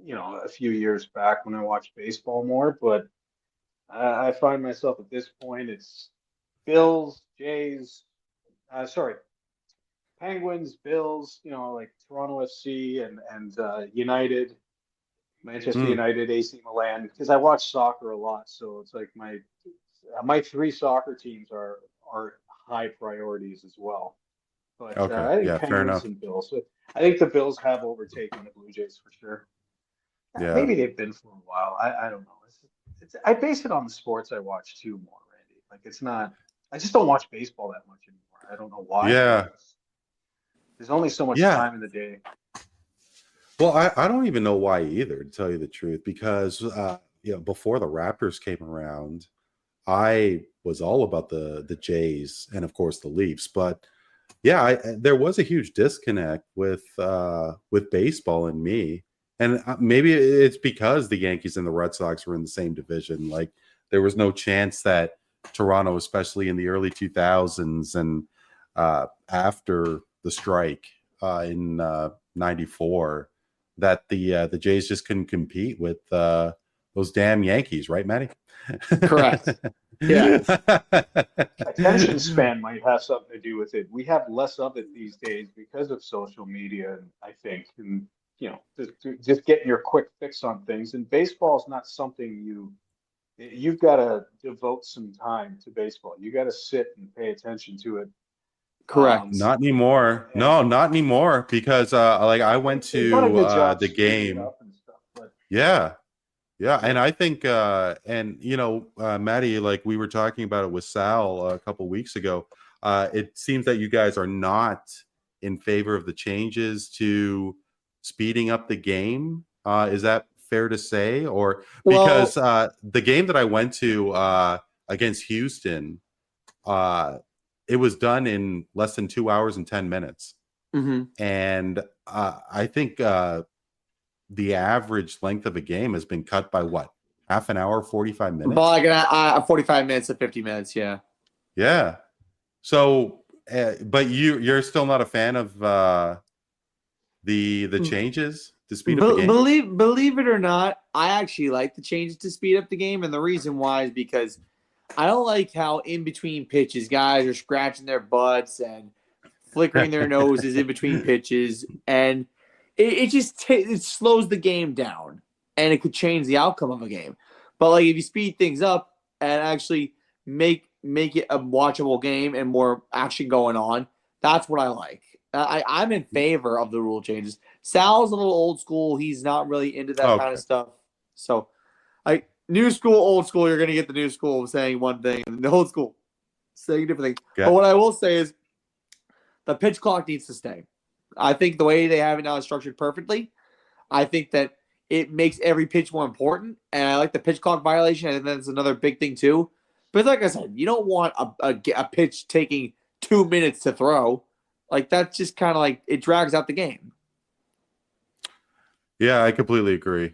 a few years back when I watched baseball more, but I find myself at this point, it's Bills, Jays, Penguins, Bills, like Toronto FC and United, Manchester United, AC Milan, because I watch soccer a lot. So it's like my three soccer teams are high priorities as well. But Okay. I think Penguins fair enough. and Bills. So I think the Bills have overtaken the Blue Jays for sure. Yeah. Maybe they've been for a while. I don't know. I base it on the sports I watch too more, Randy. Like it's not. I just don't watch baseball that much anymore. I don't know why. Yeah. There's only so much time in the day. Well, I don't even know why either, to tell you the truth, because before the Raptors came around, I was all about the Jays and of course the Leafs. But yeah, there was a huge disconnect with baseball and me. And maybe it's because the Yankees and the Red Sox were in the same division. Like there was no chance that Toronto, especially in the early 2000s and after the strike in '94, that the Jays just couldn't compete with those damn Yankees, right, Matty? Correct. Yeah. Attention span might have something to do with it. We have less of it these days because of social media, I think, and just getting your quick fix on things. And baseball is not something you've got to devote some time to baseball. You got to sit and pay attention to it. Correct. Not anymore. No, not anymore. Because I went to the game. Yeah. And I think Maddie, like we were talking about it with Sal a couple weeks ago. It seems that you guys are not in favor of the changes to speeding up the game. Is that fair to say? Or because the game that I went to against Houston, it was done in less than 2 hours and 10 minutes. Mm-hmm. And I think the average length of a game has been cut by what? Half an hour, 45 minutes? But like 45 minutes to 50 minutes, yeah. Yeah. So, but you're still not a fan of the changes to speed up the game? Believe it or not, I actually like the changes to speed up the game, and the reason why is because I don't like how in between pitches guys are scratching their butts and flickering their noses in between pitches, and it slows the game down, and it could change the outcome of a game. But like if you speed things up and actually make it a watchable game and more action going on, that's what I like. I'm in favor of the rule changes. Sal's a little old school. He's not really into that kind of stuff. So, new school, old school, you're going to get the new school saying one thing, and the old school saying a different thing. Yeah. But what I will say is the pitch clock needs to stay. I think the way they have it now is structured perfectly. I think that it makes every pitch more important, and I like the pitch clock violation, and that's another big thing too. But like I said, you don't want a pitch taking 2 minutes to throw. Like, that's just kind of like it drags out the game. Yeah, I completely agree.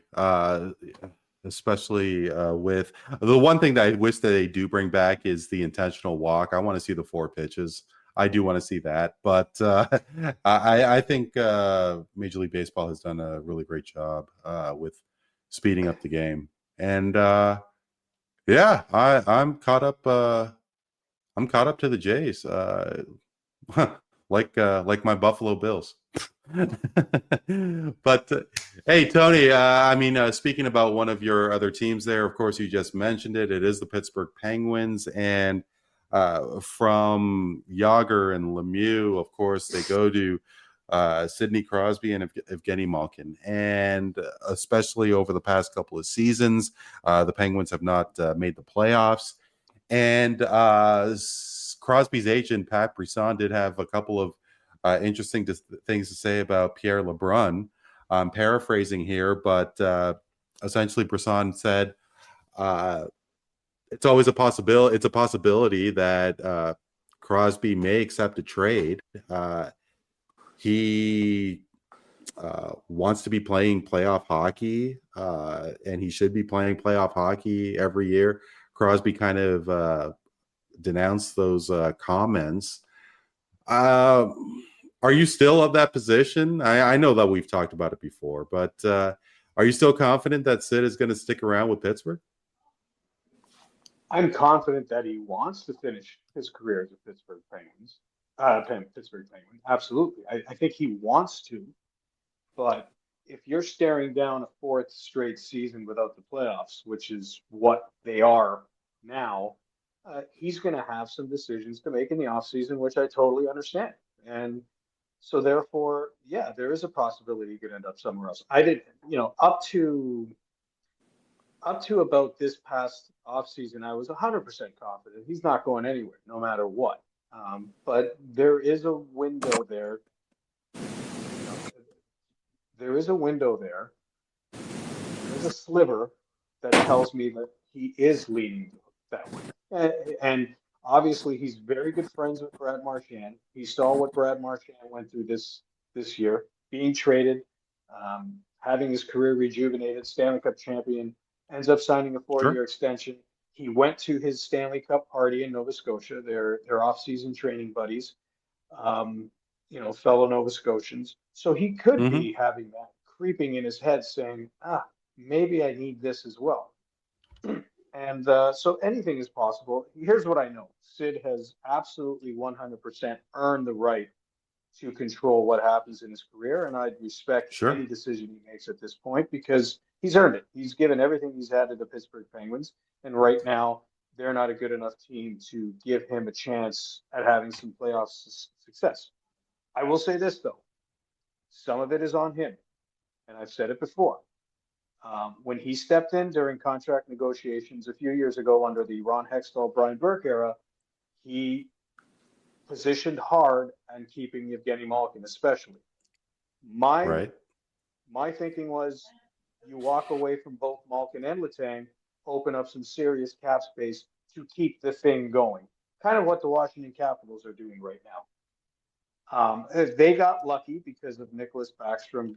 Especially with the one thing that I wish that they do bring back is the intentional walk. I want to see the 4 pitches. I do want to see that. But I think Major League Baseball has done a really great job with speeding up the game. And yeah, I'm caught up. I'm caught up to the Jays. Like my Buffalo Bills. But hey, Tony, I mean, speaking about one of your other teams there, of course, you just mentioned it. It is the Pittsburgh Penguins. And from Yager and Lemieux, of course, they go to Sidney Crosby and Evgeny Malkin. And especially over the past couple of seasons, the Penguins have not made the playoffs. And Crosby's agent, Pat Brisson, did have a couple of interesting things to say about Pierre LeBrun. I'm paraphrasing here, but essentially Brisson said it's always a possibility. It's a possibility that Crosby may accept a trade. He wants to be playing playoff hockey, and he should be playing playoff hockey every year. Crosby kind of denounced those comments. Are you still of that position? I know that we've talked about it before, but are you still confident that Sid is going to stick around with Pittsburgh? I'm confident that he wants to finish his career as a Pittsburgh Penguin. Absolutely. I think he wants to, but if you're staring down a 4th straight season without the playoffs, which is what they are now, he's going to have some decisions to make in the offseason, which I totally understand. And so therefore, yeah, there is a possibility he could end up somewhere else. I did, up to about this past offseason, I was 100% confident he's not going anywhere, no matter what. But there is a window there. There is a window there. There's a sliver that tells me that he is leaning that way. And obviously, he's very good friends with Brad Marchand. He saw what Brad Marchand went through this year, being traded, having his career rejuvenated, Stanley Cup champion, ends up signing a 4-year extension. He went to his Stanley Cup party in Nova Scotia. They're off-season training buddies, fellow Nova Scotians. So he could be having that creeping in his head saying, maybe I need this as well. And so anything is possible. Here's what I know. Sid has absolutely 100% earned the right to control what happens in his career. And I'd respect any decision he makes at this point because he's earned it. He's given everything he's had to the Pittsburgh Penguins. And right now, they're not a good enough team to give him a chance at having some playoff success. I will say this, though. Some of it is on him. And I've said it before. When he stepped in during contract negotiations a few years ago under the Ron Hextall, Brian Burke era, he positioned hard on keeping Evgeny Malkin, especially. My thinking was you walk away from both Malkin and Letang, open up some serious cap space to keep the thing going. kind of what the Washington Capitals are doing right now. They got lucky because of Nicholas Backstrom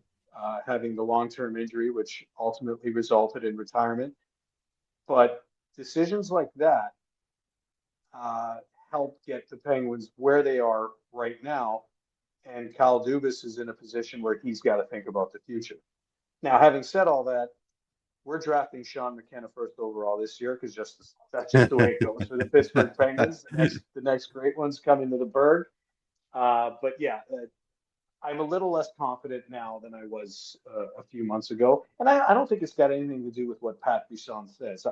having the long-term injury, which ultimately resulted in retirement. But decisions like that help get the Penguins where they are right now. And Kyle Dubas is in a position where he's got to think about the future. Now, having said all that, we're drafting Sean McKenna first overall this year because that's just the way it goes for the Pittsburgh Penguins. The next great one's coming to the Berg. But yeah, I'm a little less confident now than I was a few months ago. And I don't think it's got anything to do with what Pat Brisson says.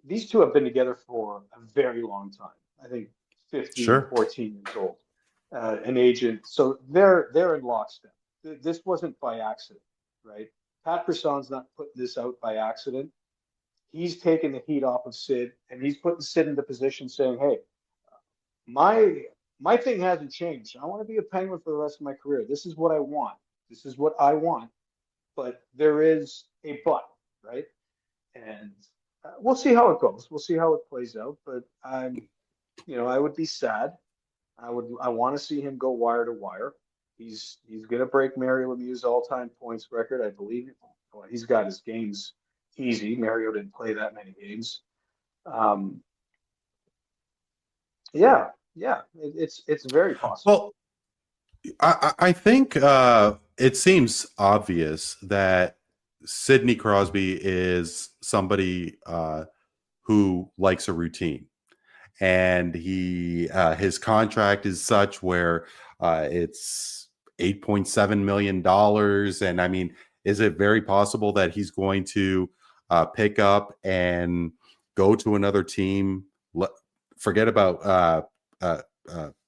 These two have been together for a very long time. I think 15, 14 years old. An agent. So they're in lockstep. This wasn't by accident, right? Pat Brisson's not putting this out by accident. He's taking the heat off of Sid, and he's putting Sid into position saying, hey, my thing hasn't changed. I want to be a Penguin for the rest of my career. This is what I want. This is what I want. But there is a but, right? And we'll see how it goes. We'll see how it plays out. But I would be sad. I want to see him go wire to wire. He's going to break Mario Lemieux's all-time points record, I believe. Well, he's got his games easy. Mario didn't play that many games. It's very possible. Well, I think it seems obvious that Sidney Crosby is somebody who likes a routine. And his contract is such where it's $8.7 million. And I mean, is it very possible that he's going to pick up and go to another team? Forget about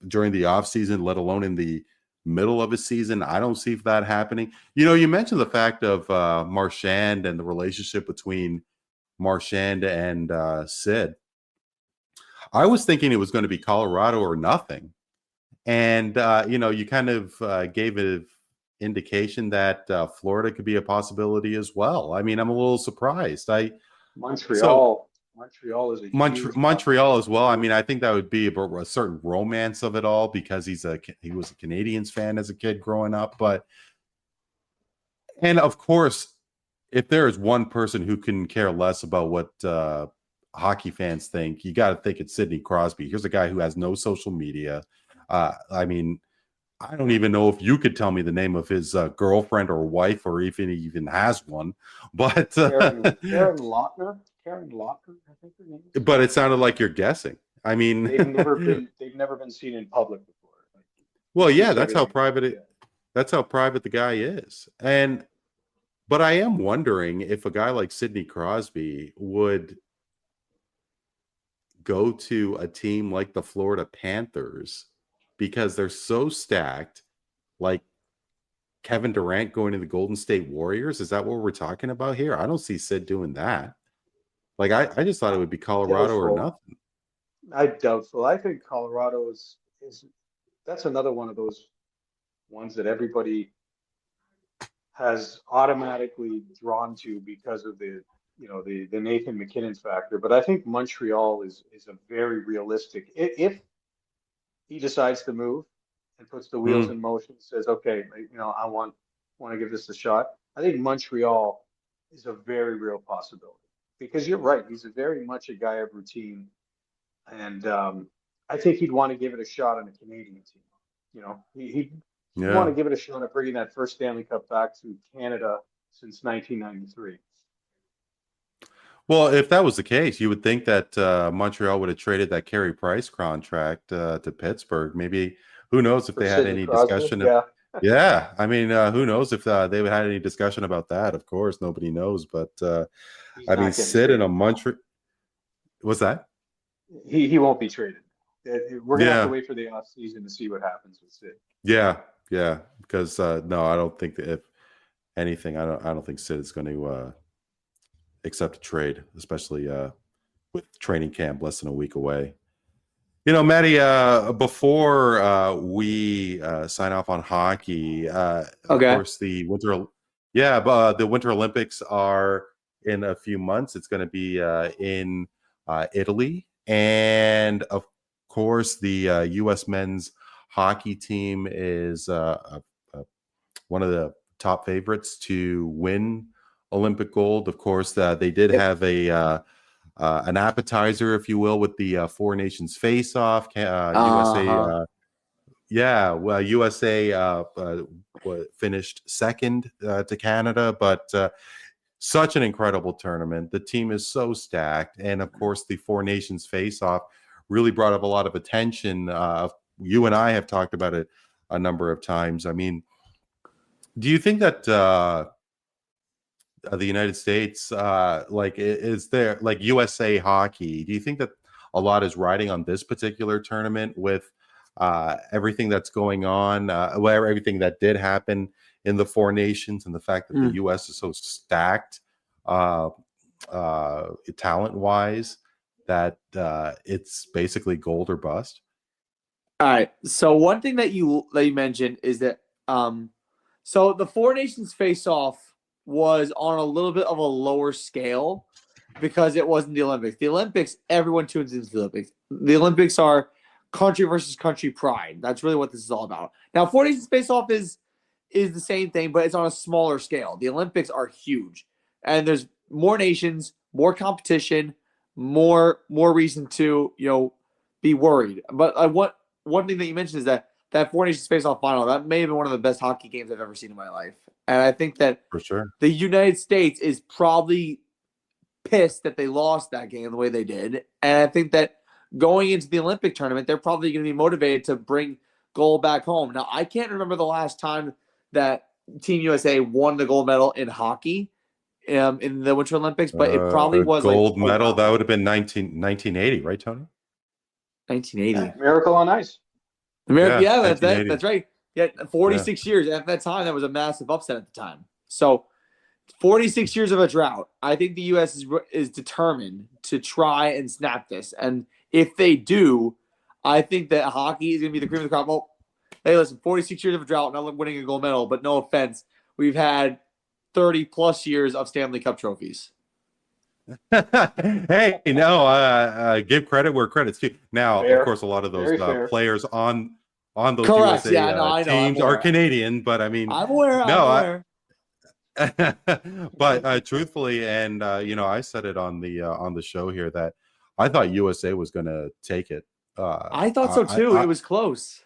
during the offseason, let alone in the middle of a season. I don't see that happening. You mentioned the fact of Marchand and the relationship between Marchand and Sid. I was thinking it was going to be Colorado or nothing. And, you kind of gave an indication that Florida could be a possibility as well. I mean, I'm a little surprised. Montreal is a Montreal as well. I mean, I think that would be a certain romance of it all because he was a Canadiens fan as a kid growing up. And of course, if there is one person who can care less about what hockey fans think, you got to think it's Sidney Crosby. Here's a guy who has no social media. I mean, I don't even know if you could tell me the name of his girlfriend or wife, or if he even has one. But Karen Lochner, I think her name is. But it sounded like you're guessing. I mean, they've never been seen in public before. Well, yeah, that's how private the guy is. But I am wondering if a guy like Sidney Crosby would go to a team like the Florida Panthers because they're so stacked, like Kevin Durant going to the Golden State Warriors. Is that what we're talking about here? I don't see Sid doing that. Like, I just thought it would be Colorado or nothing. Doubtful. I think Colorado is that's another one of those ones that everybody has automatically drawn to because of the Nathan McKinnon factor. But I think Montreal is a very realistic. If he decides to move and puts the wheels in motion, says, okay, I want to give this a shot. I think Montreal is a very real possibility because you're right. He's very much a guy of routine. And I think he'd want to give it a shot on a Canadian team. He'd want to give it a shot at bringing that first Stanley Cup back to Canada since 1993. Well, if that was the case, you would think that Montreal would have traded that Carey Price contract to Pittsburgh. Maybe, who knows if they had any discussion. Yeah, I mean, who knows if they would have had any discussion about that. Of course, nobody knows. But I mean, Sid in a Montreal. What's that? He won't be traded. We're gonna have to wait for the off season to see what happens with Sid. Yeah, because no, I don't think that if anything, I don't think Sid is going to accept a trade, especially with training camp less than a week away. Maddie, before we sign off on hockey, of course the Winter Olympics are in a few months. It's going to be in Italy, and course, the U.S. men's hockey team is one of the top favorites to win Olympic gold. Of course, they did have an appetizer, if you will, with the Four Nations face-off. USA, USA finished second to Canada, but such an incredible tournament. The team is so stacked, and of course, the Four Nations face-off really brought up a lot of attention. You and I have talked about it a number of times. I mean, do you think that the United States, is there like USA hockey? Do you think that a lot is riding on this particular tournament with everything that's going on, everything that did happen in the Four Nations, and the fact that the U.S. is so stacked talent-wise that it's basically gold or bust? All right. So one thing that you mentioned is that so the Four Nations face-off was on a little bit of a lower scale because it wasn't the Olympics. The Olympics, everyone tunes into the Olympics. The Olympics are country versus country pride. That's really what this is all about. Now, Four Nations face-off is the same thing, but it's on a smaller scale. The Olympics are huge, and there's more nations, more competition, more reason to be worried. But one thing that you mentioned is that Four Nations face-off final, that may have been one of the best hockey games I've ever seen in my life. And I think that For sure. the United States is probably pissed that they lost that game the way they did. And I think that going into the Olympic tournament, they're probably going to be motivated to bring gold back home. Now, I can't remember the last time that Team USA won the gold medal in hockey in the Winter Olympics, but it probably was gold medal. That would have been 1980, right, Tony? 1980. Miracle on Ice. That's right. Yeah, 46 years. At that time, that was a massive upset at the time. So 46 years of a drought. I think the U.S. is determined to try and snap this. And if they do, I think that hockey is going to be the cream of the crop. Well, hey, listen, 46 years of a drought, not winning a gold medal, but no offense, we've had 30-plus years of Stanley Cup trophies. Hey, give credit where credit's due. Now, Fair. Of course, a lot of those players on those Correct. USA teams are Canadian, but I mean, I'm aware. But truthfully, and I said it on the show here that I thought USA was going to take it. I thought so too. It was close.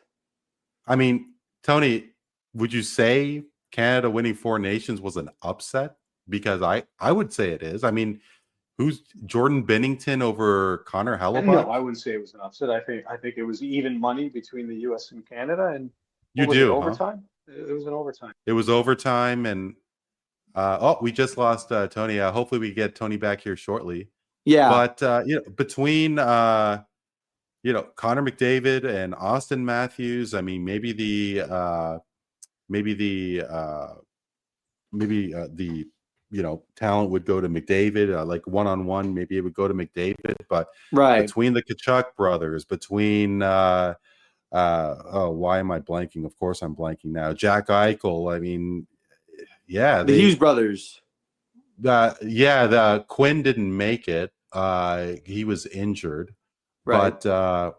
I mean, Tony, would you say Canada winning Four Nations was an upset? Because I would say it is. I mean, who's Jordan Binnington over Connor Hellebuck? No, I wouldn't say it was an upset. I think it was even money between the U.S. and Canada. And overtime? Huh? It was an overtime. It was overtime, and we just lost Tony. Hopefully, we get Tony back here shortly. Yeah, but between Connor McDavid and Austin Matthews, I mean, maybe the talent would go to McDavid, like one-on-one, maybe it would go to McDavid, but between the Tkachuk brothers, between why am I blanking? Of course I'm blanking now. Jack Eichel, I mean, the Hughes brothers. The Quinn didn't make it. He was injured. Right. But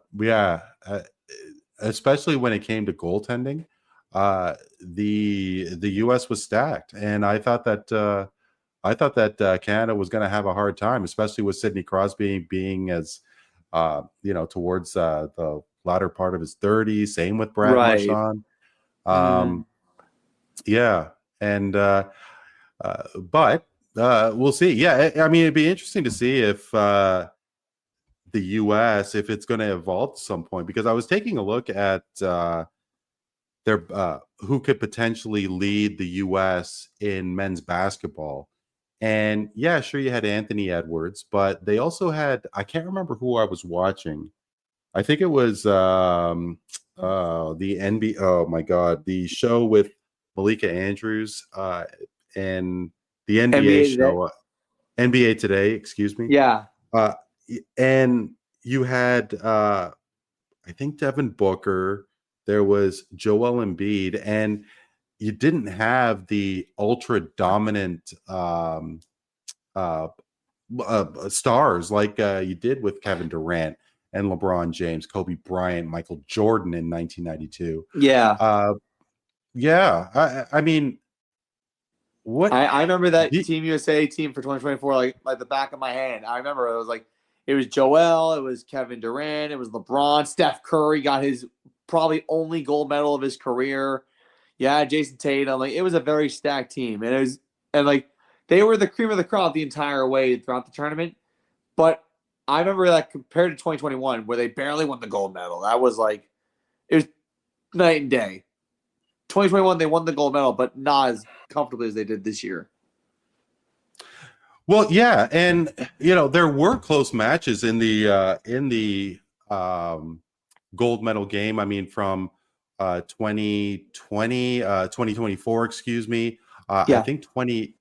especially when it came to goaltending, the U.S. was stacked, and I thought that Canada was going to have a hard time, especially with Sidney Crosby being as towards the latter part of his 30s. Same with Brad Marchand. But we'll see. Yeah, I mean, it'd be interesting to see if the U.S. if it's going to evolve at some point, because I was taking a look at their who could potentially lead the U.S. in men's basketball. And yeah, sure, you had Anthony Edwards, but they also had, I can't remember who I was watching. I think it was the NBA. Oh my God, the show with Malika Andrews and the NBA show, NBA Today. Excuse me. Yeah. And you had, I think, Devin Booker. There was Joel Embiid, and you didn't have the ultra dominant stars like you did with Kevin Durant and LeBron James, Kobe Bryant, Michael Jordan in 1992. Yeah. I mean, what I remember that Team USA team for 2024 like the back of my hand. I remember it was Joel, it was Kevin Durant, it was LeBron, Steph Curry got his probably only gold medal of his career. Yeah, Jason Tatum. Like, it was a very stacked team, and they were the cream of the crop the entire way throughout the tournament. But I remember that compared to 2021, where they barely won the gold medal, that was like, it was night and day. 2021, they won the gold medal, but not as comfortably as they did this year. Well, yeah, and there were close matches in the gold medal game. I mean, from 2024, excuse me. I think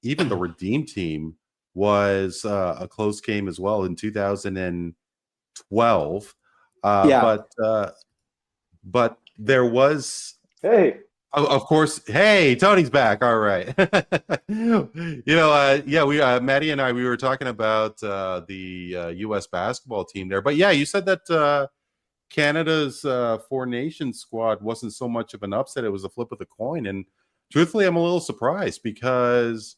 even the Redeem team was a close game as well in 2012. But there was of course. Hey, Tony's back. All right. Maddie and I, we were talking about the U.S. basketball team there. But yeah, you said that Canada's Four Nations squad wasn't so much of an upset. It was a flip of the coin. And truthfully, I'm a little surprised because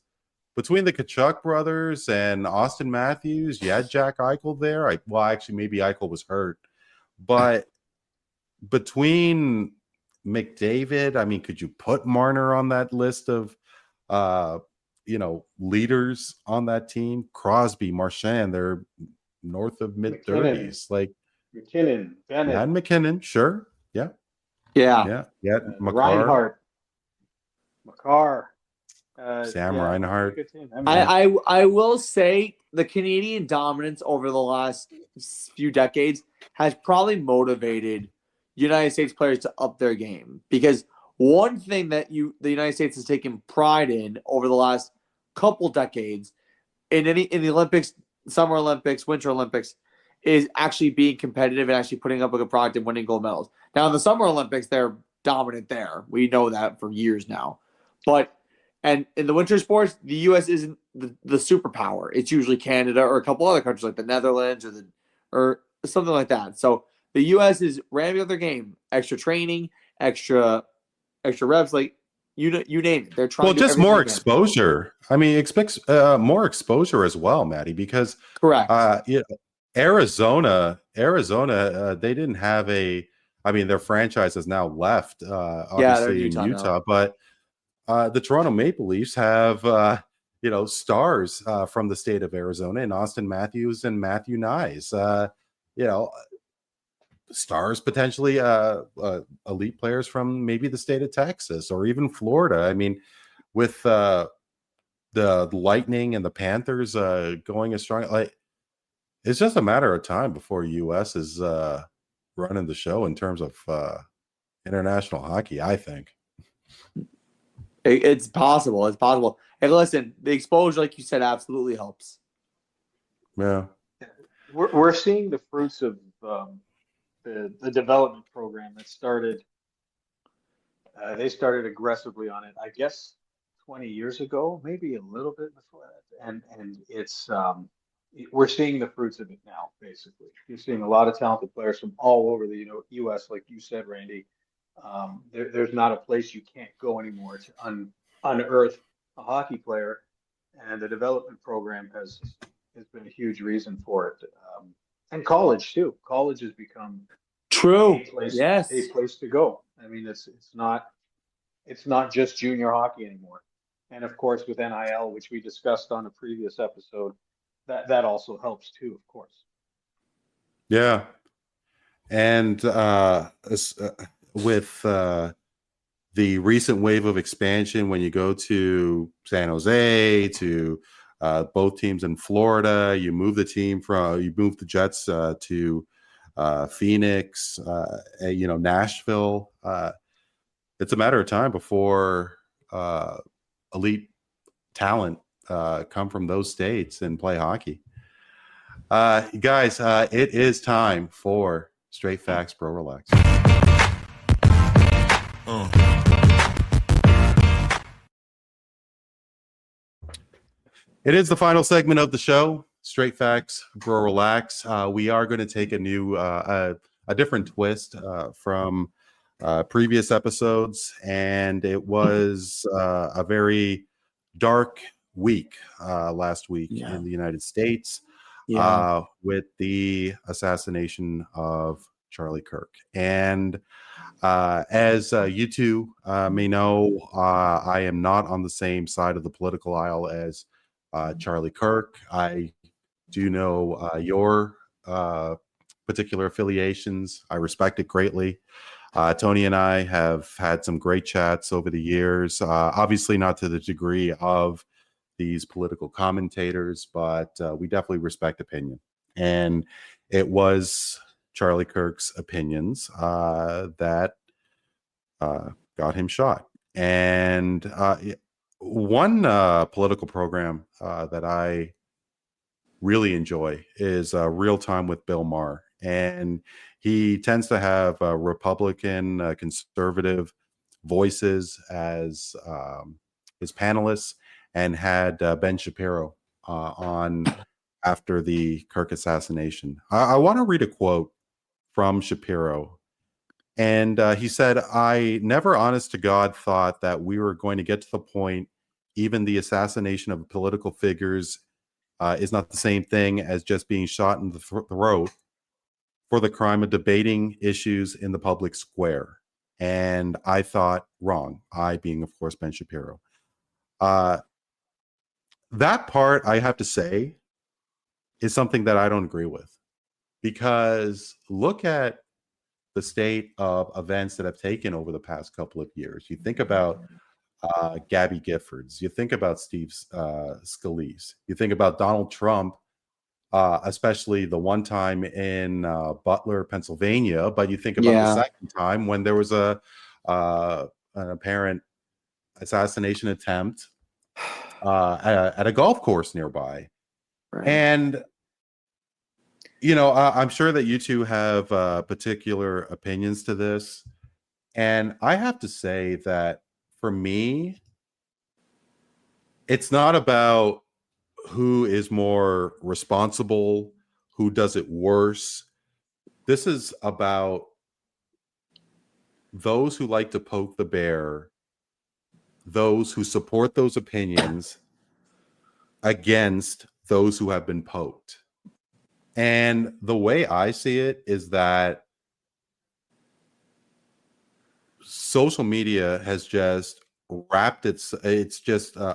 between the Kachuk brothers and Austin Matthews, you had Jack Eichel there. Actually, maybe Eichel was hurt. But between McDavid, I mean, could you put Marner on that list of leaders on that team? Crosby, Marchand, they're north of mid-30s. Like McKinnon, Bennett. And McKinnon, sure. Yeah. Makar. Sam Reinhart. I will say the Canadian dominance over the last few decades has probably motivated United States players to up their game, because one thing that the United States has taken pride in over the last couple decades in the Olympics, Summer Olympics, Winter Olympics, is actually being competitive and actually putting up a good product and winning gold medals. Now in the Summer Olympics, they're dominant there. We know that for years now. And in the winter sports, the U.S. isn't the superpower. It's usually Canada or a couple other countries like the Netherlands or something like that. So the U.S. is ramping up their game, extra training, extra reps, like you name it. They're trying. Well, just more exposure. I mean, expect more exposure as well, Maddie, because correct. Arizona, they didn't have I mean, their franchise has now left, obviously in Utah, but the Toronto Maple Leafs have stars from the state of Arizona, and Austin Matthews and Matthew Nyes. Stars potentially elite players from maybe the state of Texas or even Florida. I mean, with the Lightning and the Panthers going as strong, like, it's just a matter of time before U.S. is running the show in terms of international hockey, I think. It's possible. It's possible. Hey, listen, the exposure, like you said, absolutely helps. Yeah. We're seeing the fruits of the development program that started. They started aggressively on it, I guess, 20 years ago, maybe a little bit before that. And it's we're seeing the fruits of it now. Basically, you're seeing a lot of talented players from all over the U.S. Like you said, Randy. There's not a place you can't go anymore to unearth a hockey player, and the development program has been a huge reason for it. And college too. College has become a place to go. I mean, it's not just junior hockey anymore. And of course, with NIL, which we discussed on a previous episode, that also helps too, of course. Yeah, and with the recent wave of expansion, when you go to San Jose, to both teams in Florida, you move the Jets to Phoenix, Nashville. It's a matter of time before elite talent come from those states and play hockey. Guys, it is time for Straight Facts, Bro Relax. It is the final segment of the show. Straight facts, bro, relax. We are going to take a different twist from previous episodes, and it was a very dark week last week in the United States with the assassination of Charlie Kirk. And as you two may know, I am not on the same side of the political aisle as Charlie Kirk. I do know your particular affiliations. I respect it greatly. Tony and I have had some great chats over the years, obviously not to the degree of these political commentators, but we definitely respect opinion. And it was Charlie Kirk's opinions that got him shot. And one political program that I really enjoy is Real Time with Bill Maher. And he tends to have Republican, conservative voices as his panelists, and had Ben Shapiro on after the Kirk assassination. I want to read a quote from Shapiro. And he said, "I never, honest to God, thought that we were going to get to the point, even the assassination of political figures is not the same thing as just being shot in the throat for the crime of debating issues in the public square." And I thought wrong. I being, of course, Ben Shapiro. That part, I have to say, is something that I don't agree with. Because look at the state of events that have taken over the past couple of years. You think about Gabby Giffords. You think about Steve Scalise. You think about Donald Trump, especially the one time in Butler, Pennsylvania. But you think about the second time when there was an apparent assassination attempt at a golf course nearby. Right. And you know, I'm sure that you two have particular opinions to this. And I have to say that for me, it's not about who is more responsible, who does it worse. This is about those who like to poke the bear, those who support those opinions against those who have been poked. And the way I see it is that social media has just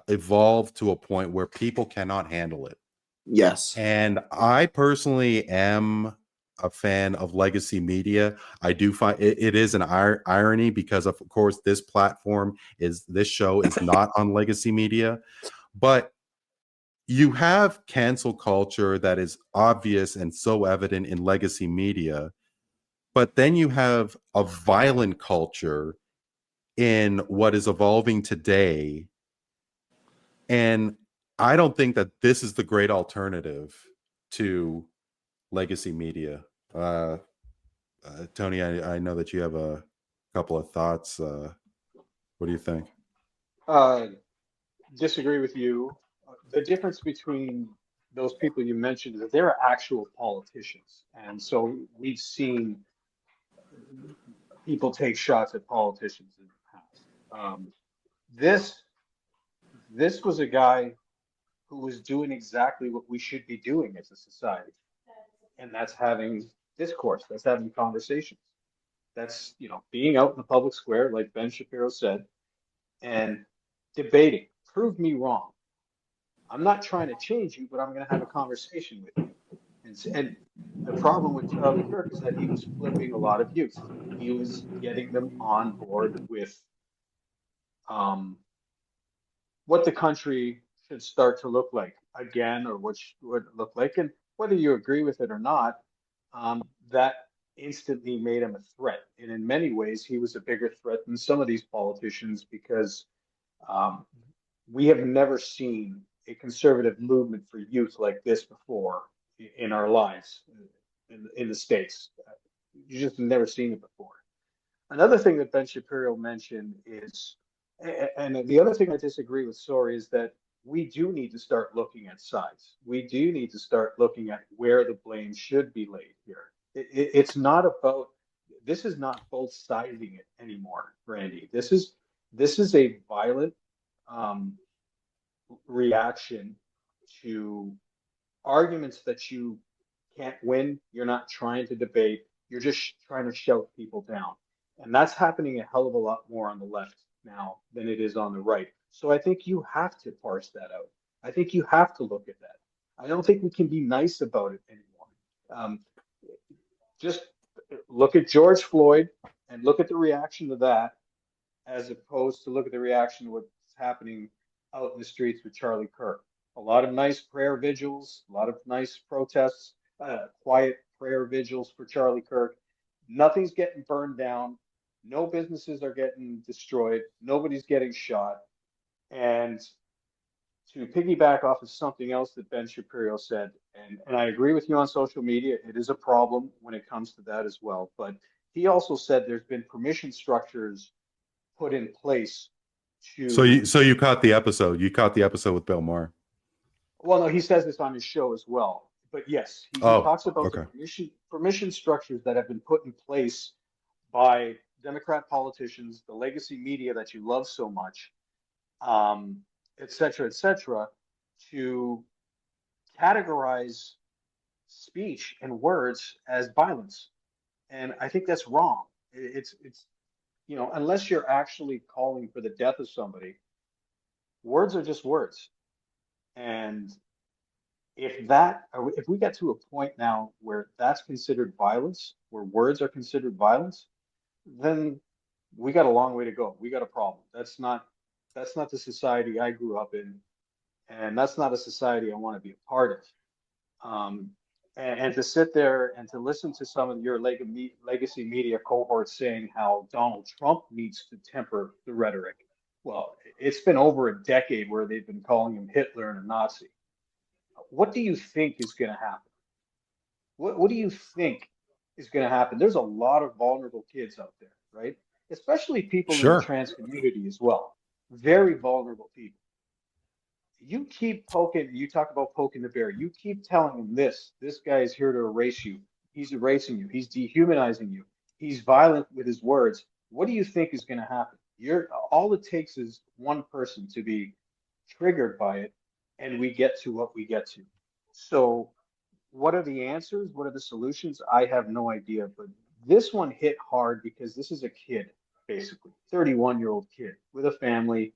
evolved to a point where people cannot handle it. Yes. And I personally am a fan of legacy media. I do find it is an irony because, of course, this show is not on legacy media, but you have cancel culture that is obvious and so evident in legacy media, but then you have a violent culture in what is evolving today. And I don't think that this is the great alternative to legacy media. Tony, I know that you have a couple of thoughts. What do you think? Disagree with you. The difference between those people you mentioned is that they're actual politicians. And so we've seen people take shots at politicians in the past. This was a guy who was doing exactly what we should be doing as a society. And that's having discourse, that's having conversations. That's, being out in the public square, like Ben Shapiro said, and debating. Prove me wrong. I'm not trying to change you, but I'm going to have a conversation with you. And the problem with Charlie Kirk is that he was flipping a lot of youth. He was getting them on board with what the country should start to look like again, or what would look like. And whether you agree with it or not, that instantly made him a threat. And in many ways, he was a bigger threat than some of these politicians because we have never seen a conservative movement for youth like this before in our lives in the States. You just have never seen it before. Another thing that Ben Shapiro mentioned is, and the other thing I disagree with Sori, is that we do need to start looking at sides. We do need to start looking at where the blame should be laid here. It's not about, this is not both siding it anymore, Randy. This is a violent reaction to arguments that you can't win. You're not trying to debate. You're just trying to shout people down. And that's happening a hell of a lot more on the left now than it is on the right. So I think you have to parse that out. I think you have to look at that. I don't think we can be nice about it anymore. Just look at George Floyd and look at the reaction to that, as opposed to look at the reaction to what's happening out in the streets with Charlie Kirk. A lot of nice prayer vigils, a lot of nice protests, quiet prayer vigils for Charlie Kirk. Nothing's getting burned down. No businesses are getting destroyed. Nobody's getting shot. And to piggyback off of something else that Ben Shapiro said, and I agree with you on social media, it is a problem when it comes to that as well. But he also said there's been permission structures put in place to. So you caught the episode. You caught the episode with Bill Maher. Well, no, he says this on his show as well. But yes, he talks about the permission structures that have been put in place by Democrat politicians, the legacy media that you love so much, et cetera, to categorize speech and words as violence. And I think that's wrong. It's unless you're actually calling for the death of somebody, words are just words. And if we get to a point now where that's considered violence, where words are considered violence, then we got a long way to go. We got a problem. That's not the society I grew up in, and that's not a society I want to be a part of. And to sit there and to listen to some of your legacy media cohorts saying how Donald Trump needs to temper the rhetoric. Well, it's been over a decade where they've been calling him Hitler and a Nazi. What do you think is going to happen? What do you think is going to happen? There's a lot of vulnerable kids out there, right? Especially people in the trans community as well. Very vulnerable people. You keep poking, you talk about poking the bear. You keep telling him this guy is here to erase you. He's erasing you. He's dehumanizing you. He's violent with his words. What do you think is going to happen? All it takes is one person to be triggered by it, and we get to what we get to. So what are the answers? What are the solutions? I have no idea, but this one hit hard because this is a kid, basically, 31-year-old kid with a family,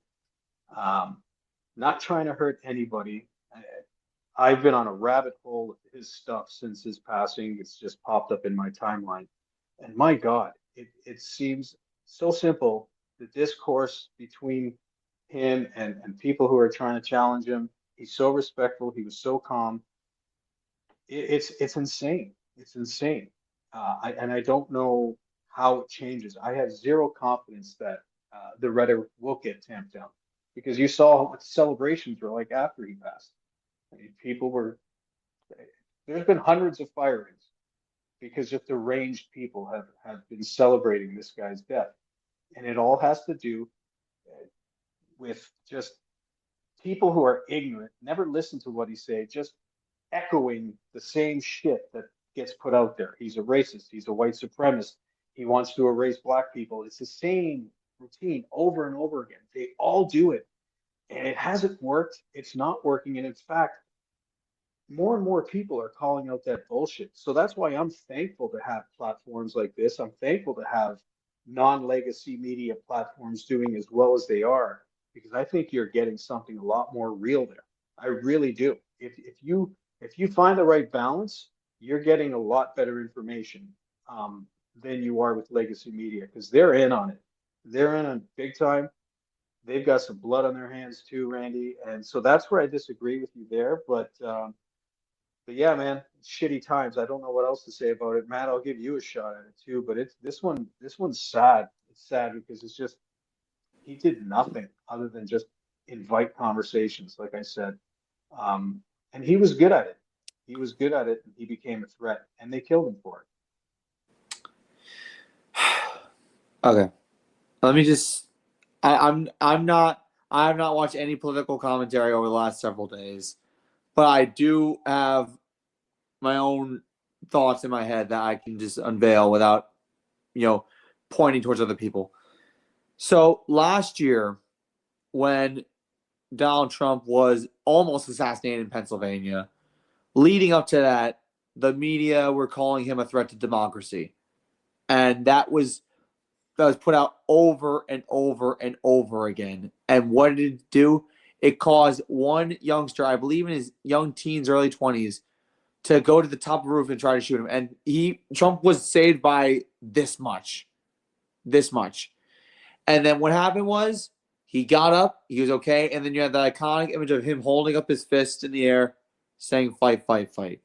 not trying to hurt anybody. I've been on a rabbit hole of his stuff since his passing. It's just popped up in my timeline. And my God, it seems so simple, the discourse between him and people who are trying to challenge him. He's so respectful. He was so calm. It's insane. It's insane. And I don't know how it changes. I have zero confidence that the rhetoric will get tamped down, because you saw what the celebrations were like after he passed. I mean, there's been hundreds of firings because just deranged people have been celebrating this guy's death. And it all has to do with just people who are ignorant, never listen to what he said, just echoing the same shit that gets put out there. He's a racist. He's a white supremacist. He wants to erase black people. It's the same routine over and over again. They all do it. And it hasn't worked. It's not working. And in fact, more and more people are calling out that bullshit. So that's why I'm thankful to have platforms like this. I'm thankful to have non-legacy media platforms doing as well as they are, because I think you're getting something a lot more real there. I really do. If you find the right balance, you're getting a lot better information than you are with legacy media, because they're in on it. They're in on big time. They've got some blood on their hands too, Randy. And so that's where I disagree with you there. But yeah, man, shitty times. I don't know what else to say about it. Matt, I'll give you a shot at it too. But this one's sad. It's sad because it's just, he did nothing other than just invite conversations, like I said. And he was good at it. He was good at it, and he became a threat, and they killed him for it. Okay. Let me just, I'm not I have not watched any political commentary over the last several days, but I do have my own thoughts in my head that I can just unveil without, pointing towards other people. So last year, when Donald Trump was almost assassinated in Pennsylvania, leading up to that, the media were calling him a threat to democracy. And that was put out over and over and over again. And what did it do? It caused one youngster, I believe in his young teens, early 20s, to go to the top of the roof and try to shoot him. And Trump was saved by this much. And then what happened was he got up, he was okay, and then you had that iconic image of him holding up his fist in the air saying, "Fight, fight, fight."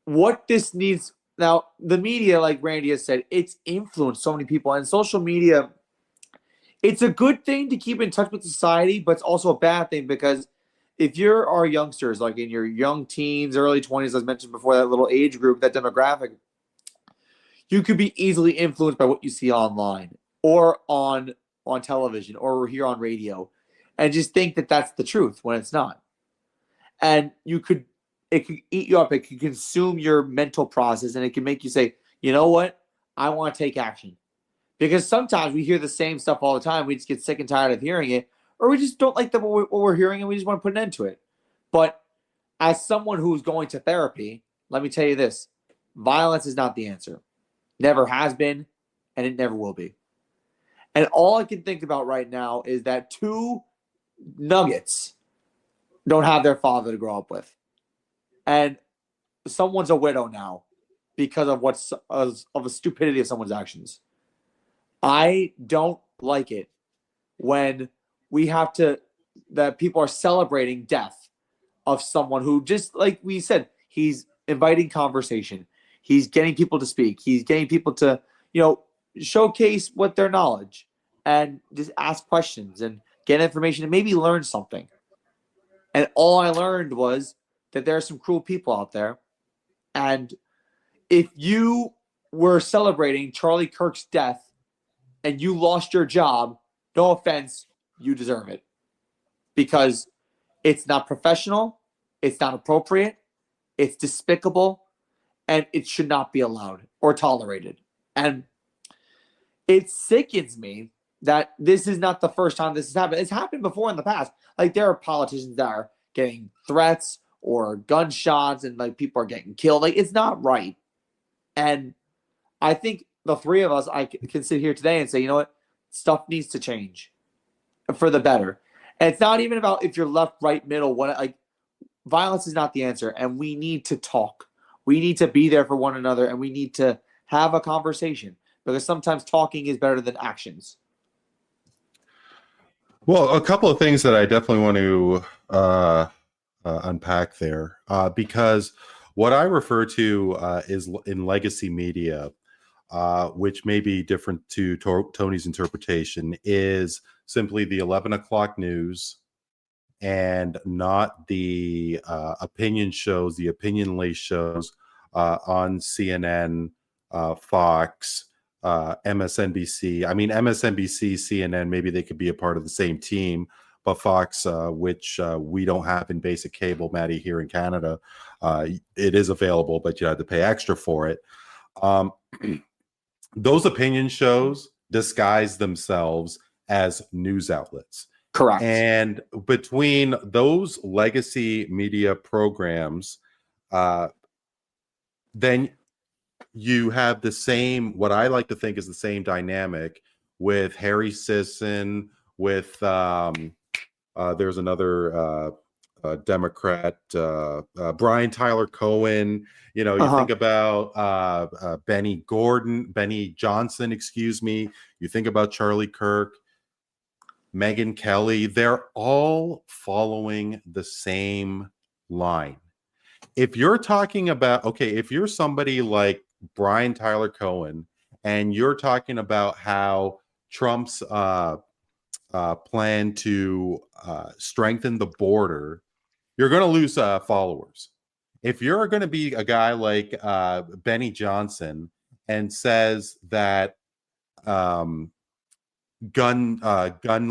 What this needs now, the media, like Randy has said, it's influenced so many people. And social media, it's a good thing to keep in touch with society, but it's also a bad thing because if you're our youngsters, like in your young teens, early 20s, as mentioned before, that little age group, that demographic, you could be easily influenced by what you see online or on television or here on radio and just think that that's the truth when it's not. And it could eat you up. It could consume your mental process, and it can make you say, you know what? I want to take action. Because sometimes we hear the same stuff all the time. We just get sick and tired of hearing it, or we just don't like what we're hearing, and we just want to put an end to it. But as someone who's going to therapy, let me tell you this. Violence is not the answer. Never has been, and it never will be. And all I can think about right now is that two nuggets don't have their father to grow up with. And someone's a widow now because of the stupidity of someone's actions. I don't like it when that people are celebrating death of someone who, just like we said, he's inviting conversation. He's getting people to speak. He's getting people to, showcase what their knowledge and just ask questions and get information and maybe learn something. And all I learned was that there are some cruel people out there. And if you were celebrating Charlie Kirk's death and you lost your job, no offense, you deserve it. Because it's not professional, it's not appropriate, it's despicable, and it should not be allowed or tolerated. And it sickens me that this is not the first time this has happened. It's happened before in the past. Like, there are politicians that are getting threats or gunshots and like people are getting killed. Like, it's not right. And I think the three of us, I can sit here today and say, you know what? Stuff needs to change for the better. And it's not even about if you're left, right, middle. Violence is not the answer. And we need to talk. We need to be there for one another, and we need to have a conversation because sometimes talking is better than actions. Well, a couple of things that I definitely want to unpack there, because what I refer to is in legacy media, which may be different to Tony's interpretation, is simply the 11 o'clock news and not the opinion shows, the opinion-laced shows on CNN, Fox, MSNBC. I mean, MSNBC, CNN, maybe they could be a part of the same team, but Fox, which we don't have in basic cable, Maddie, here in Canada, it is available, but you have to pay extra for it. Those opinion shows disguise themselves as news outlets. Correct. And between those legacy media programs, then you have the same, what I like to think is the same dynamic with Harry Sisson, with there's another Democrat, Brian Tyler Cohen. You think about Benny Johnson, you think about Charlie Kirk, Megyn Kelly. They're all following the same line. If you're talking about, if you're somebody like Brian Tyler Cohen and you're talking about how Trump's plan to strengthen the border, you're going to lose followers. If you're going to be a guy like Benny Johnson and says that gun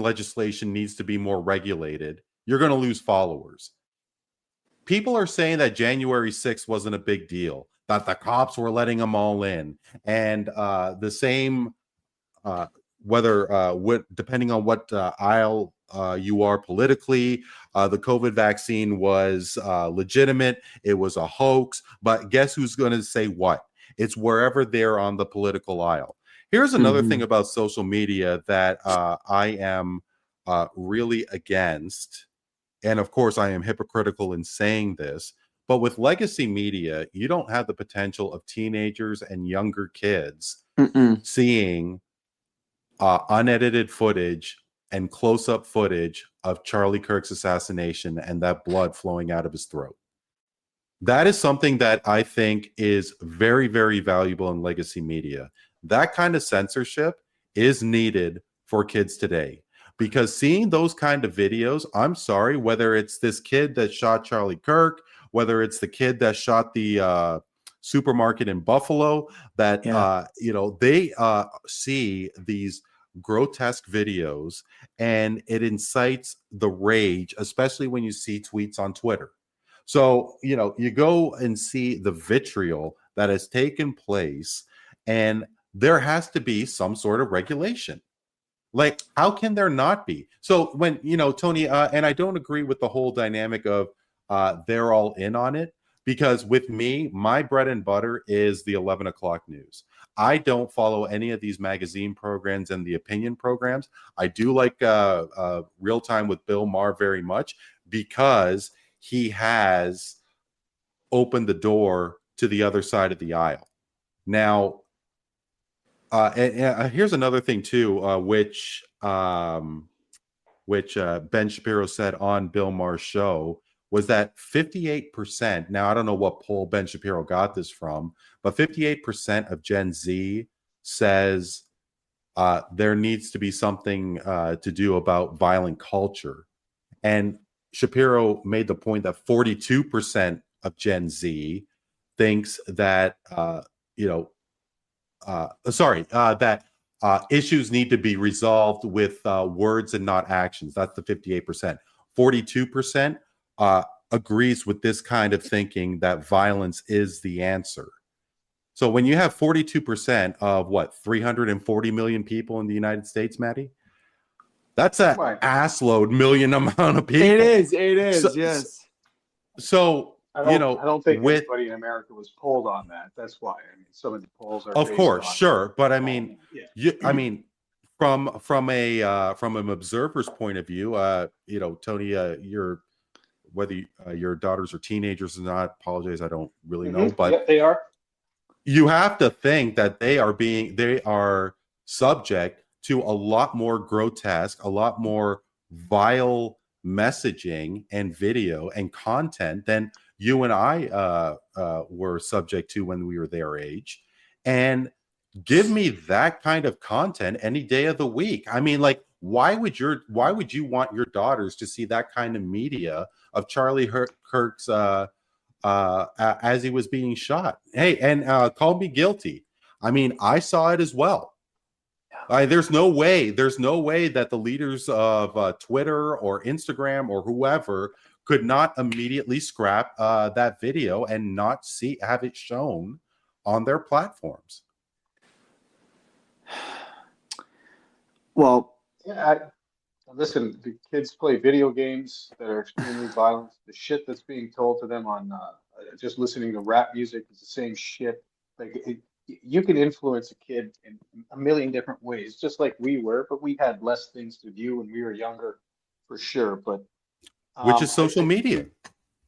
legislation needs to be more regulated, you're going to lose followers. People are saying that January 6th wasn't a big deal, that the cops were letting them all in, and the same depending on what aisle you are politically, the COVID vaccine was legitimate. It was a hoax. But guess who's going to say what? It's wherever they're on the political aisle. Here's another thing about social media that I am really against. And of course, I am hypocritical in saying this. But with legacy media, you don't have the potential of teenagers and younger kids seeing unedited footage and close-up footage of Charlie Kirk's assassination and that blood flowing out of his throat. That is something that I think is very, very valuable in legacy media. That kind of censorship is needed for kids today, because seeing those kind of videos, I'm sorry, whether it's this kid that shot Charlie Kirk, whether it's the kid that shot the supermarket in Buffalo, that they see these grotesque videos and it incites the rage, especially when you see tweets on Twitter. So, you go and see the vitriol that has taken place, and there has to be some sort of regulation. Like, how can there not be? So when, Tony, and I don't agree with the whole dynamic of they're all in on it, because with me, my bread and butter is the 11 o'clock news. I don't follow any of these magazine programs and the opinion programs. I do like Real Time with Bill Maher very much, because he has opened the door to the other side of the aisle. Now, and here's another thing too, which Ben Shapiro said on Bill Maher's show, was that 58%, now I don't know what poll Ben Shapiro got this from, but 58% of Gen Z says there needs to be something to do about violent culture. And Shapiro made the point that 42% of Gen Z thinks that, that issues need to be resolved with words and not actions. That's the 58%. 42% agrees with this kind of thinking, that violence is the answer. So when you have 42% of 340 million people in the United States, Maddie, that's an assload million amount of people. It is, so, yes. So, I don't think anybody in America was polled on that. That's why. I mean, some of the polls are. Of course, sure, but I mean, from an observer's point of view, Tony, whether your daughters are teenagers or not, apologize, I don't really know, but they are. You have to think that they are subject to a lot more grotesque, a lot more vile messaging and video and content than you and I were subject to when we were their age. And give me that kind of content any day of the week. I mean, like, why would you want your daughters to see that kind of media of Charlie Kirk's as he was being shot? Hey, and call me guilty. I mean, I saw it as well. There's no way that the leaders of Twitter or Instagram or whoever could not immediately scrap that video and not have it shown on their platforms. Well, listen, the kids play video games that are extremely violent. The shit that's being told to them on just listening to rap music is the same shit. Like, you can influence a kid in a million different ways, just like we were, but we had less things to view when we were younger, for sure. But which is social media.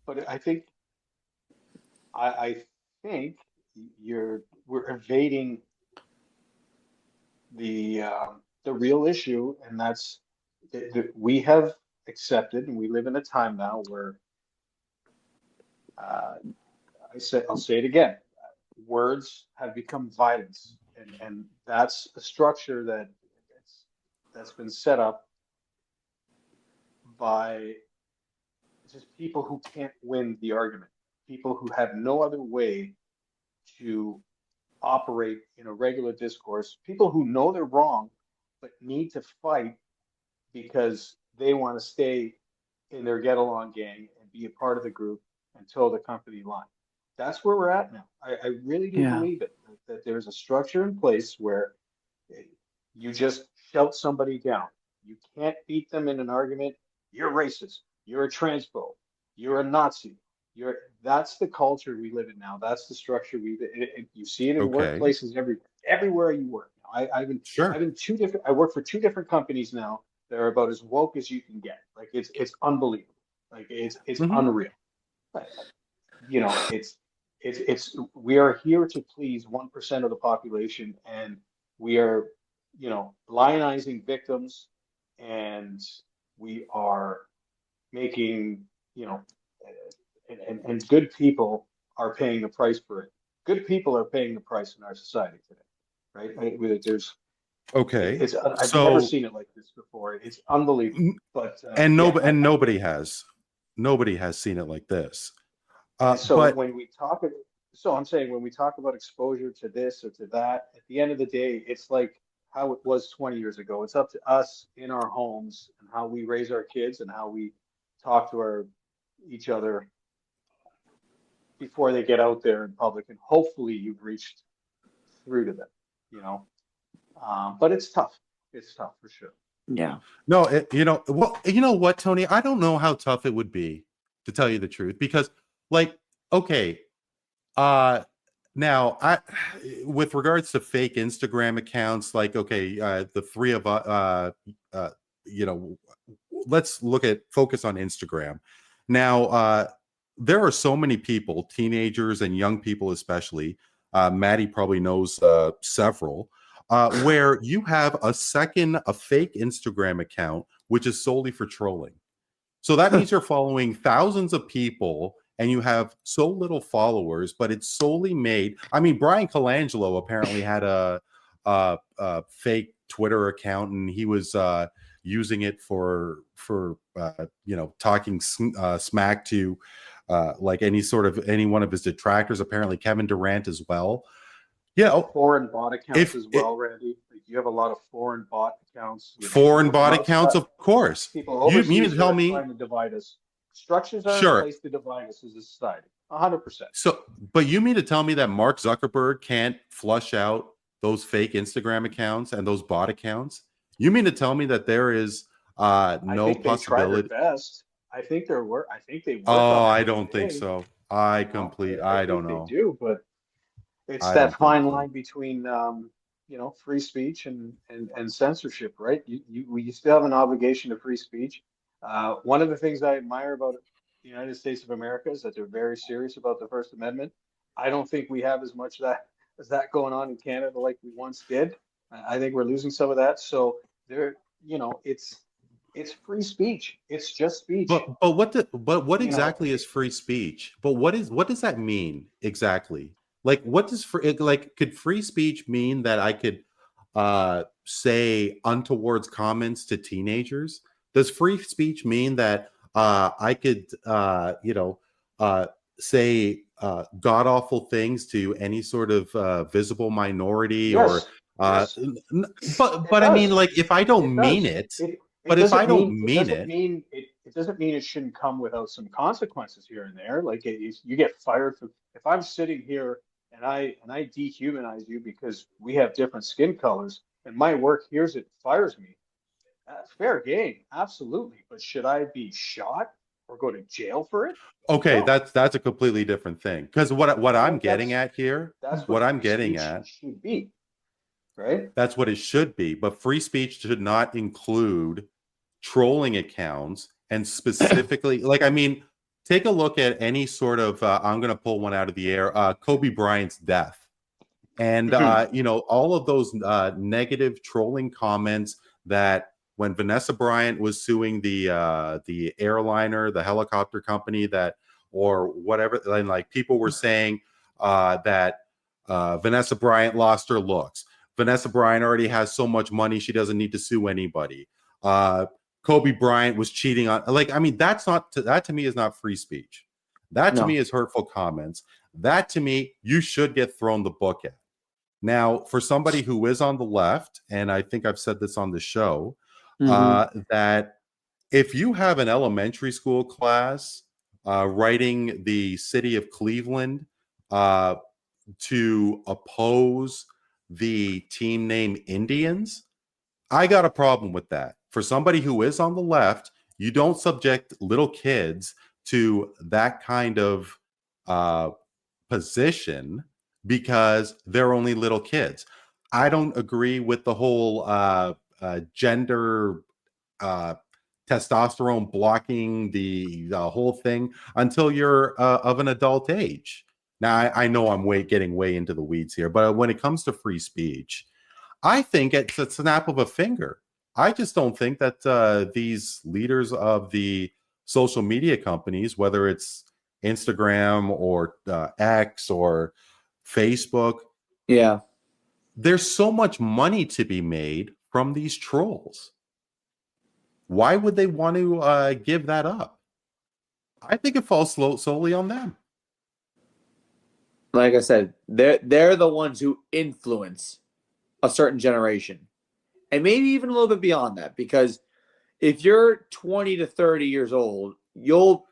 But I think we're evading the real issue, and that's that we have accepted, and we live in a time now where I'll say it again. Words have become violence, and that's a structure that's been set up by just people who can't win the argument, people who have no other way to operate in a regular discourse, people who know they're wrong but need to fight because they want to stay in their get along gang and be a part of the group and toe the company line. That's where we're at now. I really do believe it, that there's a structure in place where you just shout somebody down. You can't beat them in an argument. You're racist. You're a transphobe. You're a Nazi. That's the culture we live in now. That's the structure you see it in workplaces everywhere you work. I've been I work for 2 different companies now that are about as woke as you can get. Like it's unbelievable. Like it's unreal. But, you know, we are here to please 1% of the population, and we are, you know, lionizing victims, and we are making, you know, and good people are paying the price for it. Good people are paying the price in our society today, right? There's I've never seen it like this before. It's unbelievable. But nobody has seen it like this. I'm saying when we talk about exposure to this or to that, at the end of the day, it's like how it was 20 years ago. It's up to us in our homes and how we raise our kids and how we talk to each other before they get out there in public. And hopefully you've reached through to them, you know. But it's tough. It's tough for sure. Yeah. No, you know what, Tony? I don't know how tough it would be, to tell you the truth, because, like, okay, now with regards to fake Instagram accounts, like, okay, the 3 of us, you know, let's focus on Instagram. Now, there are so many people, teenagers and young people especially. Maddie probably knows several. Where you have a fake Instagram account, which is solely for trolling. So that means you're following thousands of people and you have so little followers, but it's solely made. I mean, Brian Colangelo apparently had a fake Twitter account, and he was using it for you know, talking smack to like any one of his detractors. Apparently Kevin Durant as well. Yeah, foreign bot accounts as well, Randy. Like, you have a lot of foreign bot accounts. Foreign bot accounts, of course. People overseas you mean to tell me trying to divide us. Structures are in place to divide us as a society. 100%. So, but you mean to tell me that Mark Zuckerberg can't flush out those fake Instagram accounts and those bot accounts? You mean to tell me that there is no possibility? They tried their best. I think they work. Oh, I don't think so. I don't know. They do, but it's that fine line between you know, free speech and censorship, right? We still have an obligation to free speech. One of the things I admire about the United States of America is that they're very serious about the First Amendment. I don't think we have as much as that going on in Canada like we once did. I think we're losing some of that. So there, you know, it's free speech. It's just speech. But what exactly is free speech? But what does that mean exactly? Like, could free speech mean that I could say untoward comments to teenagers? Does free speech mean that I could say god awful things to any sort of visible minority? Yes. But I mean, like, if I don't mean it, but if I don't mean it, it doesn't mean it shouldn't come without some consequences here and there. Like, you get fired if I'm sitting here and I dehumanize you because we have different skin colors, and my work hears it, fires me. Fair game, absolutely. But should I be shot or go to jail for it? Okay, no. That's a completely different thing. Because what I'm getting at here, that's what I'm getting at should be, right? That's what it should be. But free speech should not include trolling accounts, and specifically, like, I mean, take a look at any sort of, I'm going to pull one out of the air, Kobe Bryant's death. And, you know, all of those negative trolling comments that when Vanessa Bryant was suing the airliner, the helicopter company or whatever, and like people were saying that Vanessa Bryant lost her looks. Vanessa Bryant already has so much money, she doesn't need to sue anybody. Kobe Bryant was cheating on, like, I mean, that to me is not free speech. That to me is hurtful comments. That to me, you should get thrown the book at. Now, for somebody who is on the left, and I think I've said this on the show, that if you have an elementary school class writing the city of Cleveland to oppose the team name Indians, I got a problem with that. For somebody who is on the left, you don't subject little kids to that kind of position because they're only little kids. I don't agree with the whole gender testosterone blocking the whole thing until you're of an adult age. Now, I know I'm getting way into the weeds here, but when it comes to free speech, I think it's a snap of a finger. I just don't think that these leaders of the social media companies, whether it's Instagram or X or Facebook, there's so much money to be made from these trolls. Why would they want to give that up? I think it falls solely on them. Like I said, they're the ones who influence a certain generation, and maybe even a little bit beyond that. Because if you're 20 to 30 years old, you're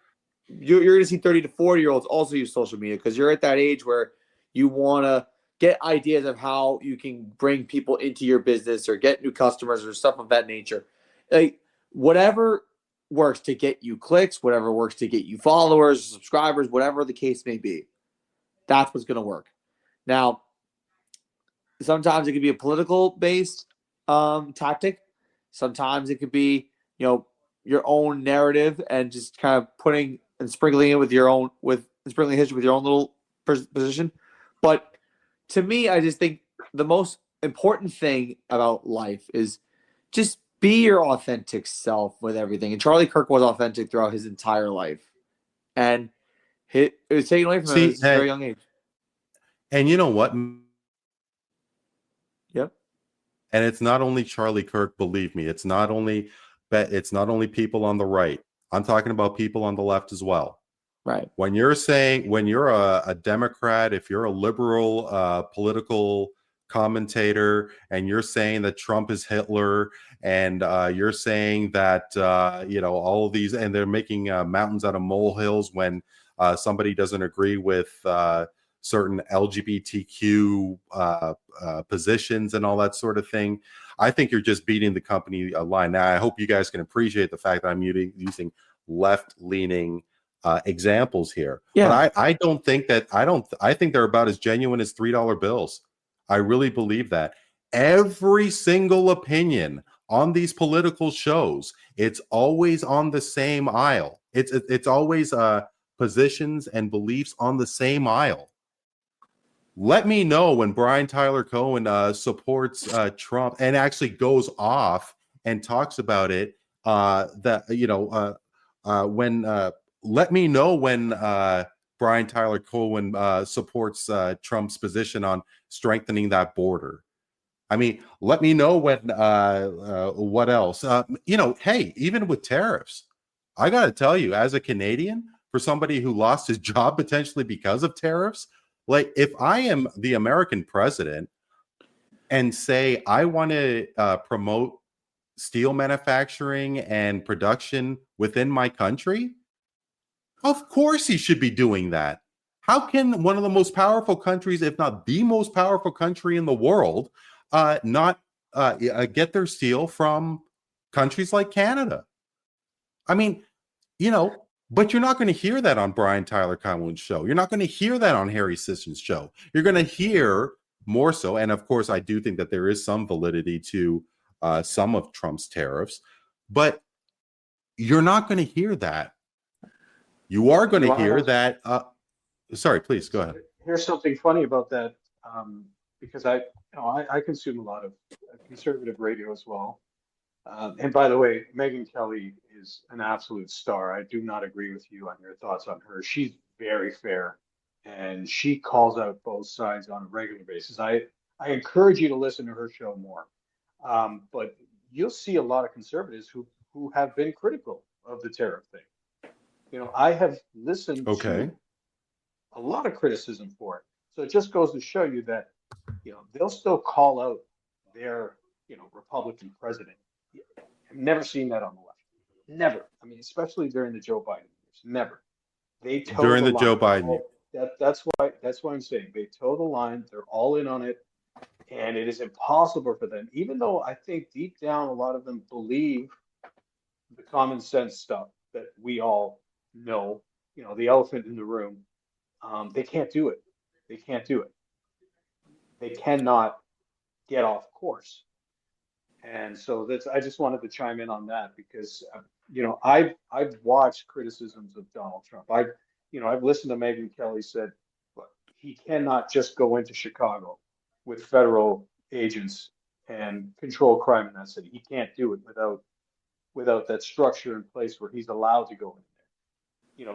going to see 30 to 40-year-olds also use social media because you're at that age where you want to get ideas of how you can bring people into your business or get new customers or stuff of that nature. Like whatever works to get you clicks, whatever works to get you followers, subscribers, whatever the case may be, that's what's going to work. Now, sometimes it could be a political based tactic. Sometimes it could be, your own narrative and just kind of putting and sprinkling it with your own, sprinkling history with your own little position. But to me, I just think the most important thing about life is just be your authentic self with everything. And Charlie Kirk was authentic throughout his entire life. And it was taken away from him at a very young age. And you know what? Yep. And it's not only Charlie Kirk, believe me. It's not only people on the right. I'm talking about people on the left as well. Right. When you're a Democrat, if you're a liberal political commentator, and you're saying that Trump is Hitler, and you're saying that all of these, and they're making mountains out of molehills when somebody doesn't agree with certain LGBTQ positions and all that sort of thing, I think you're just beating the company line. Now, I hope you guys can appreciate the fact that I'm using left-leaning examples here. Yeah. But I think they're about as genuine as $3 bills. I really believe that. Every single opinion on these political shows, it's always on the same aisle. It's always positions and beliefs on the same aisle. Let me know when Brian Tyler Cohen supports Trump and actually goes off and talks about it. Let me know when Brian Tyler Cohen supports Trump's position on strengthening that border. I mean, let me know when. What else? Hey, even with tariffs, I got to tell you, as a Canadian, for somebody who lost his job potentially because of tariffs. Like, if I am the American president and say I want to promote steel manufacturing and production within my country, of course he should be doing that. How can one of the most powerful countries, if not the most powerful country in the world, not get their steel from countries like Canada? I mean, but you're not going to hear that on Brian Tyler Cohen's show. You're not going to hear that on Harry Sission's show. You're going to hear more so, and of course, I do think that there is some validity to some of Trump's tariffs, but you're not going to hear that. You are going to hear that. Sorry, please go ahead. Here's something funny about that, because I consume a lot of conservative radio as well. And by the way, Megyn Kelly is an absolute star. I do not agree with you on your thoughts on her. She's very fair, and she calls out both sides on a regular basis. I encourage you to listen to her show more. But you'll see a lot of conservatives who have been critical of the tariff thing. I have listened to a lot of criticism for it. So it just goes to show you that they'll still call out their, Republican president. I've never seen that on the left. Never. I mean, especially during the Joe Biden years. Never. They toe During the the Joe line. They're Biden all- that's why I'm saying they toe the line. They're all in on it, and it is impossible for them. Even though I think deep down a lot of them believe the common sense stuff that we all know, the elephant in the room. They can't do it. They can't do it. They cannot get off course. And so I just wanted to chime in on that because I've watched criticisms of Donald Trump. I've listened to Megyn Kelly said, look, he cannot just go into Chicago with federal agents and control crime in that city. He can't do it without that structure in place where he's allowed to go in there.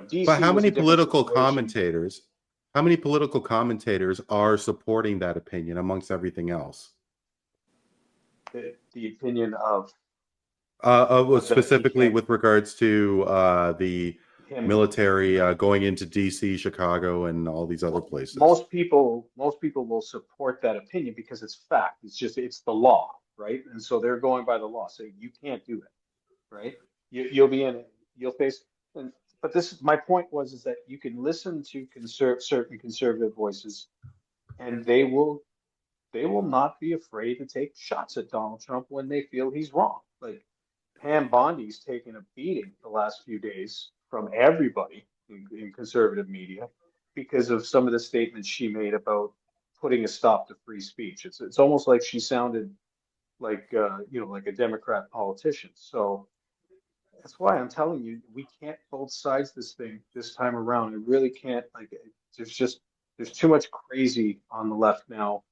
DC. But how was many a different political situation. commentators? How many political commentators are supporting that opinion amongst everything else? The opinion of Specifically with regards to the him. military going into DC, Chicago, and all these other places. Most people will support that opinion because it's fact. It's the law, right? And so they're going by the law, saying you can't do it, right? You'll face. But my point is that you can listen to certain conservative voices, and they will not be afraid to take shots at Donald Trump when they feel he's wrong. Like Pam Bondi's taken a beating the last few days from everybody in conservative media because of some of the statements she made about putting a stop to free speech. It's almost like she sounded like like a Democrat politician. So that's why I'm telling you, we can't both sides this time around. We really can't. Like, there's too much crazy on the left now,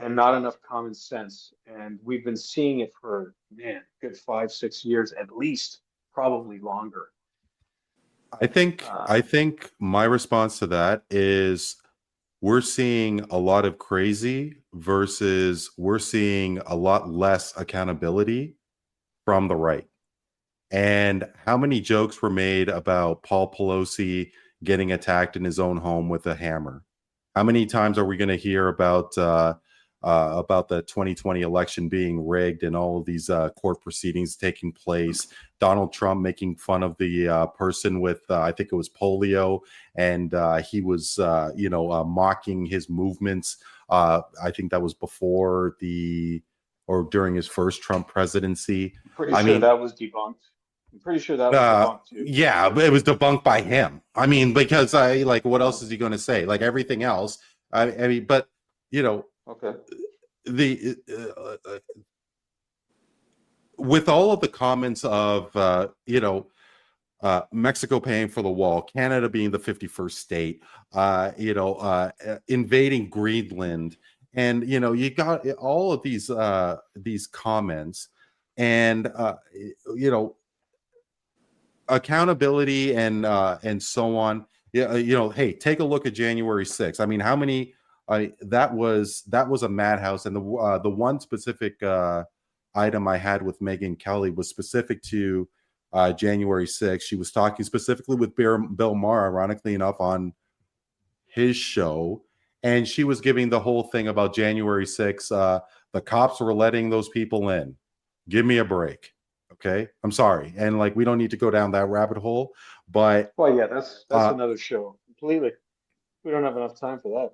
and not enough common sense. And we've been seeing it for good 5-6 years at least, probably longer. I think my response to that is we're seeing a lot of crazy versus we're seeing a lot less accountability from the right. And how many jokes were made about Paul Pelosi getting attacked in his own home with a hammer? How many times are we going to hear about the 2020 election being rigged and all of these court proceedings taking place? Donald Trump making fun of the person with, I think it was polio, and he was, mocking his movements. I think that was before or during his first Trump presidency. I mean, that was debunked. I'm pretty sure that was debunked too. Yeah, but it was debunked by him. I mean, because what else is he going to say? Like everything else. I mean, but okay. With all of the comments of Mexico paying for the wall, Canada being the 51st state, invading Greenland, and you got all of these comments, and accountability and so on. Hey, take a look at January 6th. I mean, how many? That was a madhouse, and the one specific item I had with Megyn Kelly was specific to January 6th. She was talking specifically with Bill Maher, ironically enough, on his show, and she was giving the whole thing about January 6th. The cops were letting those people in. Give me a break. Okay, I'm sorry, and we don't need to go down that rabbit hole. But yeah, that's another show completely. We don't have enough time for that.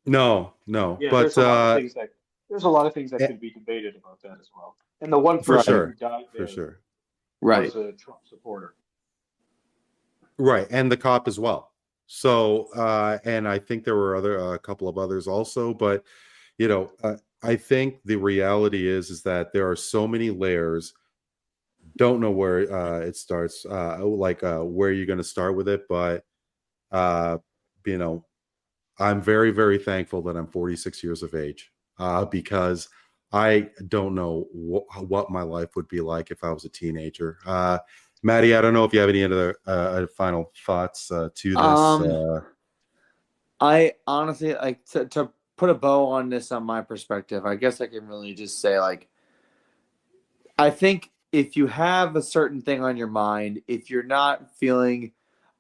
No. Yeah, but there's a lot of things that could be debated about that as well. And the one person who died there was a Trump supporter. Right, and the cop as well. So, and I think there were a couple of others also, but I think the reality is that there are so many layers. Don't know where it starts, where you're going to start with it, but I'm very, very thankful that I'm 46 years of age because I don't know what my life would be like if I was a teenager. Maddie, I don't know if you have any other final thoughts to this. I honestly to put a bow on this on my perspective. I guess I can really just say I think if you have a certain thing on your mind, if you're not feeling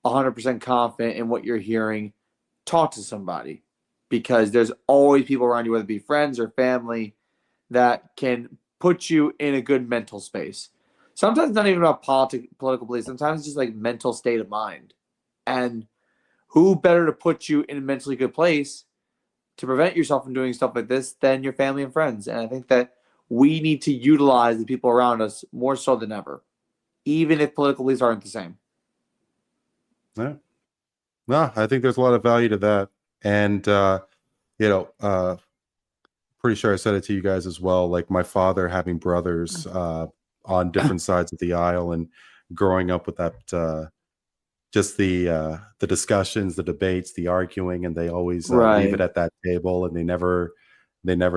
100% confident in what you're hearing, talk to somebody, because there's always people around you, whether it be friends or family, that can put you in a good mental space. Sometimes it's not even about political beliefs. Sometimes it's just like mental state of mind. And who better to put you in a mentally good place to prevent yourself from doing stuff like this than your family and friends? And I think that we need to utilize the people around us more so than ever, even if political beliefs aren't the same. Yeah. No, I think there's a lot of value to that. And, pretty sure I said it to you guys as well. Like my father having brothers on different sides of the aisle and growing up with that, just the discussions, the debates, the arguing, and they always leave it at that table, and they never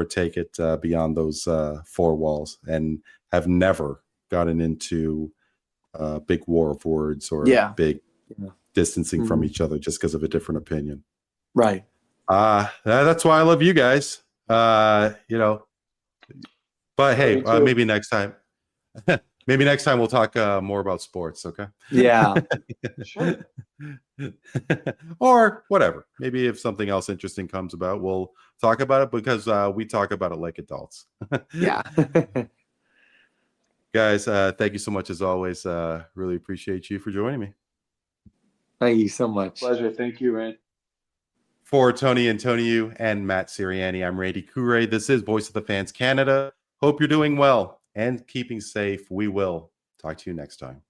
take it beyond those four walls, and have never gotten into a big war of words or big distancing from each other just because of a different opinion. Right. That's why I love you guys. But hey, maybe next time. Maybe next time we'll talk more about sports, okay? Yeah. Sure. Or whatever. Maybe if something else interesting comes about, we'll talk about it, because we talk about it like adults. Yeah. Guys, thank you so much as always. Really appreciate you for joining me. Thank you so much. Pleasure. Thank you, Rand. For Tony Antoniou and Matt Siriani, I'm Randy Kure. This is Voice of the Fans Canada. Hope you're doing well and keeping safe. We will talk to you next time.